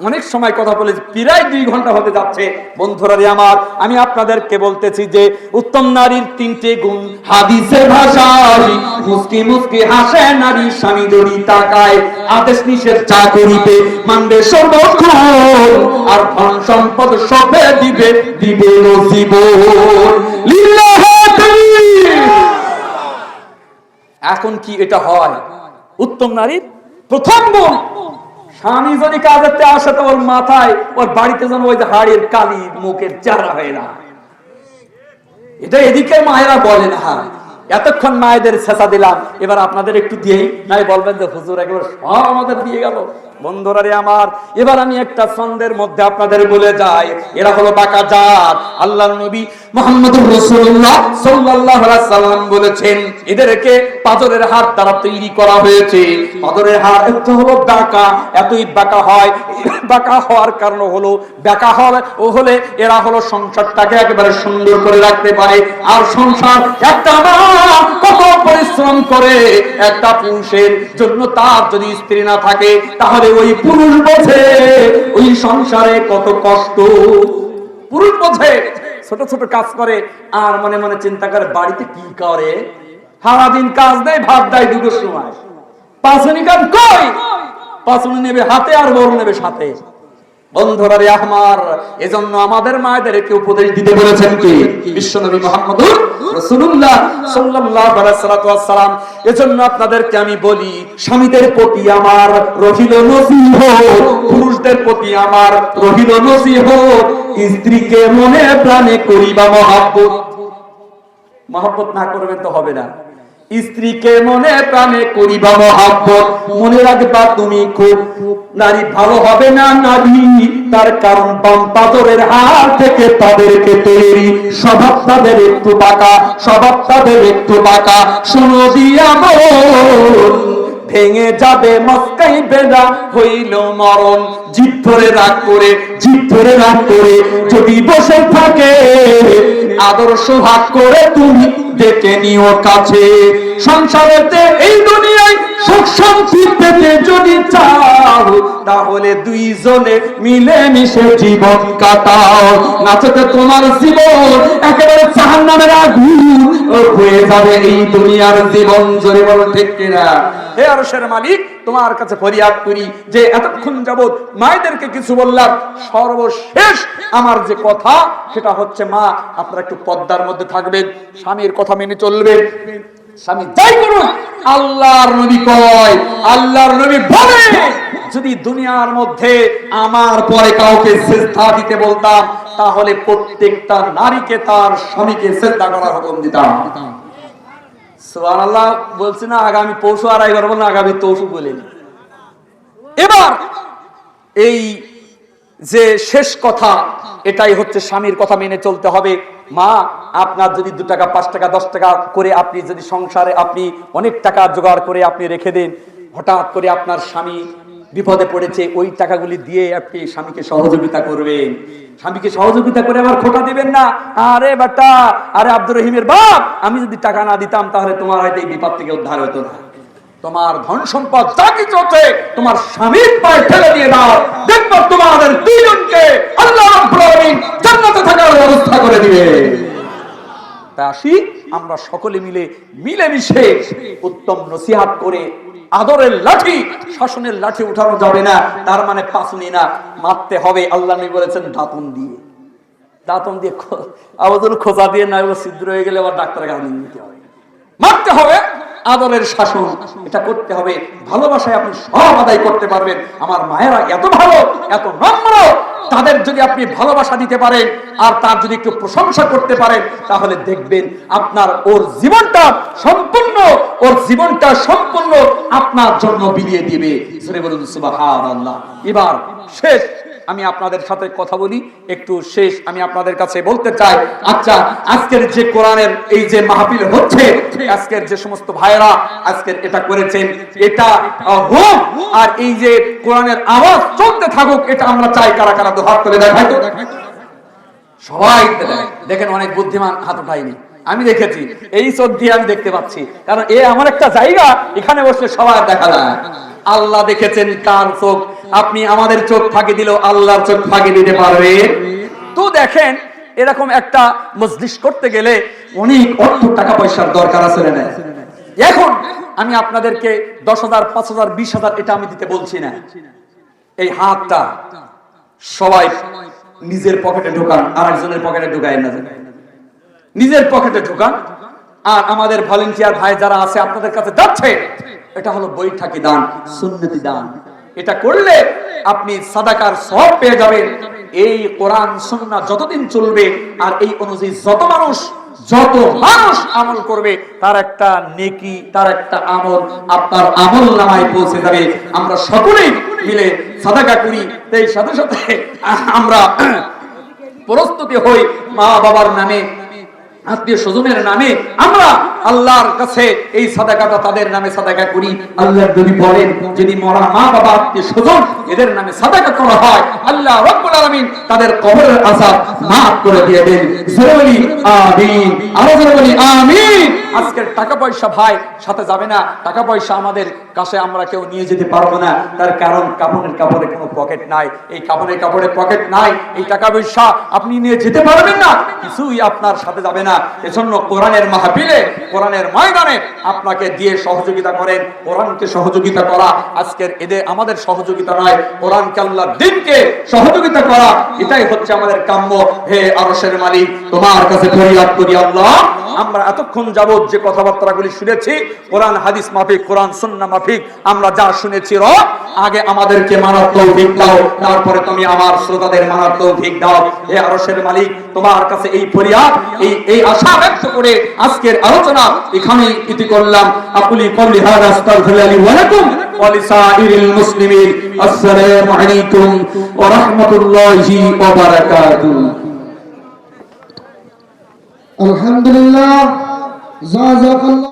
অনেক সময় কথা বলে প্রায় 2 ঘন্টা হতে যাচ্ছে। বন্ধুরা রে আমার, আমি আপনাদেরকে বলতেছি যে উত্তম নারীর 3টে গুণ। হাদিসের ভাষায় মুস্কি মুস্কি হাসে নারী স্বামী যদি তাকায়, আদেশ নিষেধ যা করিবে মানবে সর্বক্ষণ, আর ধন সম্পদ সবে দিবে দিবে জীবন। লিল্লাহি তাকবীর। এখন কি এটা হয়? উত্তম নারীর প্রথম গুণ, স্বামী যদি কাজেতে আসে তো ওর মাথায়, ওর বাড়িতে যেন ওই যে হাড়ের কালি মুখের চেহারা হয় না। এটা এদিকে মায়েরা বলে না। এতক্ষণ মায়েদের ছেঁচা দিলাম, এবার আপনাদের একটু দিয়েই নাই বলবেন যে হুজুর একেবারে সব আমাদের দিয়ে গেল। বন্ধুরা রে আমার, এবার আমি একটা ছন্দের মধ্যে আপনাদের বলে যাই, এরা হলো বাঁকা জাত। আল্লাহর নবী মুহাম্মদুর রাসূলুল্লাহ সাল্লাল্লাহু আলাইহি ওয়াসাল্লাম বলেছেন এদেরকে পাথরের হাড় দ্বারা তৈরি করা হয়েছে। পাথরের হাড় এত হলো বাঁকা, এতই বাঁকা হয়, বাঁকা হওয়ার কারণ হলো বাঁকা হলে এরা হলো সংসারটাকে একেবারে সুন্দর করে রাখতে পারে। আর সংসার একটা কত পরিশ্রম করে একটা পুরুষের জন্য, তার যদি স্ত্রী না থাকে তাহলে ওই পুরুষ বোঝে ওই সংসারে কত কষ্ট। পুরুষ বোঝে, ছোট ছোট কাজ করে আর মনে মনে চিন্তা করে বাড়িতে কি করে, সারাদিন কাজ দেয়, ভাত দেয় 2টোর সময়, পাঁচনি কাজ কই, পাঁচনি নেবে হাতে আর বড় নেবে সাথে। বন্ধুরা রে আমার, এজন্য আমাদের মায়েদেরকে উপদেশ দিতে বলেছেন কি বিশ্বনবী মুহাম্মদুর রাসূলুল্লাহ সাল্লাল্লাহু আলাইহি ওয়াসাল্লাম। এজন্য আপনাদেরকে আমি বলি, স্বামীদের প্রতি আমার রহিল নসিহত, পুরুষদের প্রতি আমার রহিল নসিহত, স্ত্রীকে মনে প্রাণে করিবা মহব্বত। মহব্বত না করবেন তো হবে না। স্ত্রীকে মনে প্রাণে করিবা মহব্বত, মনে রাখবা তুমি খুব নারী ভালো হবে না নারী, তার কারণ বাম পাথরের হাড় থেকে তাদেরকে তৈরি, স্বভাব তাদের একটু বাঁকা, স্বভাব তাদের একটু বাঁকা। শোনো দিয়া মন ভেঙে যাবে মস্কাই বেদা হইল মরণ, জিভ ধরে রাগ করে, জিভ ধরে রাগ করে যদি বসে থাকে, আদর্শ ভাগ করে তুমি ডেকে নিও কাছে। সংসারেতে এই দুনিয়ায় সুখ শান্তি পেতে যদি চাও, তাহলে দুইজনে মিলে মিশে জীবন কাটাও, নাচতে তোমার জীবন একেবারে জাহান্নামের আগুন হয়ে যাবে এই দুনিয়ার জীবন। জোরে বলো ঠিক কিনা? হে আরশের মালিক, তোমার কাছে ফরিয়াদ করি যে এতক্ষণ যাবত মায়েদেরকে কিছু বললাম, সর্বশেষ আমার যে কথা সেটা হচ্ছে মা আপনারা একটু পর্দার মধ্যে থাকবেন, স্বামীর কথা মেনে চলবেন। স্বামী যাই করুন, আল্লাহর নবী কয়, আল্লাহর নবী বলে, যদি দুনিয়ার মধ্যে আমার পরে কাউকে সিজদা দিতে বলতাম তাহলে প্রত্যেকটা নারীকে তার স্বামীকে সিজদা করার হুকুম দিতাম। সুবহানাল্লাহ বলছি না, আগামী পৌষু আর এবার বলেন আগামী তৌষু বলেন। এবার এই যে শেষ কথা, এটাই হচ্ছে স্বামীর কথা মেনে চলতে হবে। মা আপনার যদি 2 টাকা 5 টাকা 10 টাকা করে আপনি যদি সংসারে আপনি অনেক টাকা জোগাড় করে আপনি রেখে দেন, হঠাৎ করে আপনার স্বামী বিপদে পড়েছে, ওই টাকাগুলি দিয়ে আপনি স্বামীকে সহযোগিতা করবেন। স্বামীকে সহযোগিতা করে আবার খোটা দিবেন না, আরে বেটা, আরে আব্দুর রহিমের বাপ, আমি যদি টাকা না দিতাম তাহলে তোমার হয়তো এই বিপদ থেকে উদ্ধার হতো না। তোমার ধন সম্পদ যা কিছু আছে তোমার স্বামীর পায়ে ঠেলে দিয়ে দাও, দেখবো তোমাদের দুইজনকে আল্লাহ রাব্বুল আলামিন জান্নাতে থাকার ব্যবস্থা করে দিবে। তাই আসি আমরা সকলে মিলে মিলেমিশে উত্তম নসিহত করে আদরের লাঠি, শাসনের লাঠি উঠানো যাবে না, তার মানে পাসুনি না, মারতে হবে। আল্লাহ নবী বলেছেন দাঁতন দিয়ে, দাঁতন দিয়ে আবার খোঁচা দিয়ে না ছিদ্র হয়ে গেলে আবার ডাক্তারের কাছে নিতে হবে। মারতে হবে, আদরের শাসন এটা করতে হবে। ভালোবাসায় আপনি সব আদায় করতে পারবেন। আমার মায়েরা এত ভালো, এত নম্র, তাদের যদি আপনি ভালোবাসা দিতে পারেন আর তার যদি একটু প্রশংসা করতে পারেন, তাহলে দেখবেন আপনার ওর জীবনটা সম্পূর্ণ আপনার জন্য বিলিয়ে দিবে। জোরে বলুন সুবহানাল্লাহ। এবার শেষ আমি আপনাদের সাথে কথা বলি, একটু শেষ আমি আপনাদের কাছে বলতে চাই, আচ্ছা আজকের যে কোরআনের এই যে মাহফিল হচ্ছে, আজকের যে সমস্ত ভাইরা আজকের এটা করেছেন, এটা হোক আর এই যে কোরআনের আওয়াজ চলতে থাকুক, এটা আমরা চাই। কারা কারা তো হাত তুলে দেখাই তো, সবাই দেখেন। অনেক বুদ্ধিমান হাত উঠায়নি, আমি দেখেছি, এই চোখ দিয়ে আমি দেখতে পাচ্ছি, কারণ এ আমার একটা জায়গা, এখানে বসলে সবাই দেখা যায়। আল্লাহ দেখেছেন কার চোখ, আপনি আমাদের চোখ ফাঁকি দিল, আল্লাহর চোখ ফাঁকি দিতে পারবে? তো দেখেন, এরকম একটা মজলিস করতে গেলে অনেক অর্থ টাকা পয়সার দরকার আছে না? এখন আমি আপনাদেরকে 10,000, 5,000, 20,000 এটা আমি দিতে বলছি না। এই হাতটা সবাই নিজের পকেটে ঢোকান, আর একজনের পকেটে ঢুকায় না, নিজের পকেটে ঢোকান। আর আমাদের ভলেন্টিয়ার ভাই যারা আছে আপনাদের কাছে যাচ্ছে, এটা হলো বৈঠাকি দান, সুন্নতি দান। এটা করলে আপনি সাদাকার সওয়াব পেয়ে যাবেন। এই কোরআন সুন্নাহ যতদিন চলবে আর এই অনুযায়ী যত মানুষ আমল করবে, তার একটা নেকি, তার একটা আমল আপনার আমল নামায় পৌঁছে যাবে। আমরা সকলেই মিলে সাদাকা করি, এই সাথে সাথে আমরা প্রস্তুতি হই মা বাবার নামে, আত্মীয় স্বজনের নামে আমরা আল্লাহর কাছে এই সাদাকাটা তাদের নামে সাদাকা করি। আল্লাহ যদি বলেন যদি মরা মা বাবা আত্মীয় স্বজন এদের নামে সাদাকা করা হয়, আল্লাহ রাব্বুল আলামিন তাদের কবরের আযাব মাফ করে দিয়ে দেন। জোরে বলি আমিন, আরো জোরে বলি আমিন। আজকের টাকা পয়সা ভাই সাথে যাবে না, টাকা পয়সা আমাদের কাছে আমরা কেউ নিয়ে যেতে পারবো না, তার কারণ কাপড়ের কাপড়ে কোনো পকেট নাই। এই কাপড়ের কাপড়ে পকেট নাই, এই টাকা পয়সা আপনি নিয়ে যেতে পারবেন না, কিছুই আপনার সাথে যাবে না। এজন্য কোরআনের মাহফিলে, কোরআনের ময়দানে আপনাকে দিয়ে সহযোগিতা করেন। কোরআনকে সহযোগিতা করা আজকের এদের আমাদের সহযোগিতা নয়, কোরআনকে আল্লাহর দ্বীনকে সহযোগিতা করা, এটাই হচ্ছে আমাদের কাম্য। হে আরশের মালিক, তোমার কাছে ফরিয়াদ করি আল্লাহ, আমরা এতক্ষণ যাবত যে কথাবার্তাগুলি শুনেছি কোরআন হাদিস মাফিক, কোরআন সুন্নাহ মাফিক আমরা যা শুনেছি, রব আগে আমাদেরকে মানার তৌফিক দাও, তারপরে তুমি আমার শ্রোতাদের মানার তৌফিক দাও। হে আরশের মালিক, তোমার কাছে এই ফরিয়াদ, এই আশা ব্যক্ত করে আজকের আলোচনা এখানেই ইতি করলাম। আকুলি কওলি হাযা আস্তাগফিরুল্লাহ লি ওয়া লাকুম ওয়া লিসাইরিল মুসলিমিন। আসসালামু আলাইকুম ওয়া রাহমাতুল্লাহি ওয়া বারাকাতুহু। আলহামদুলিল্লাহ, জাযাকাল্লাহ।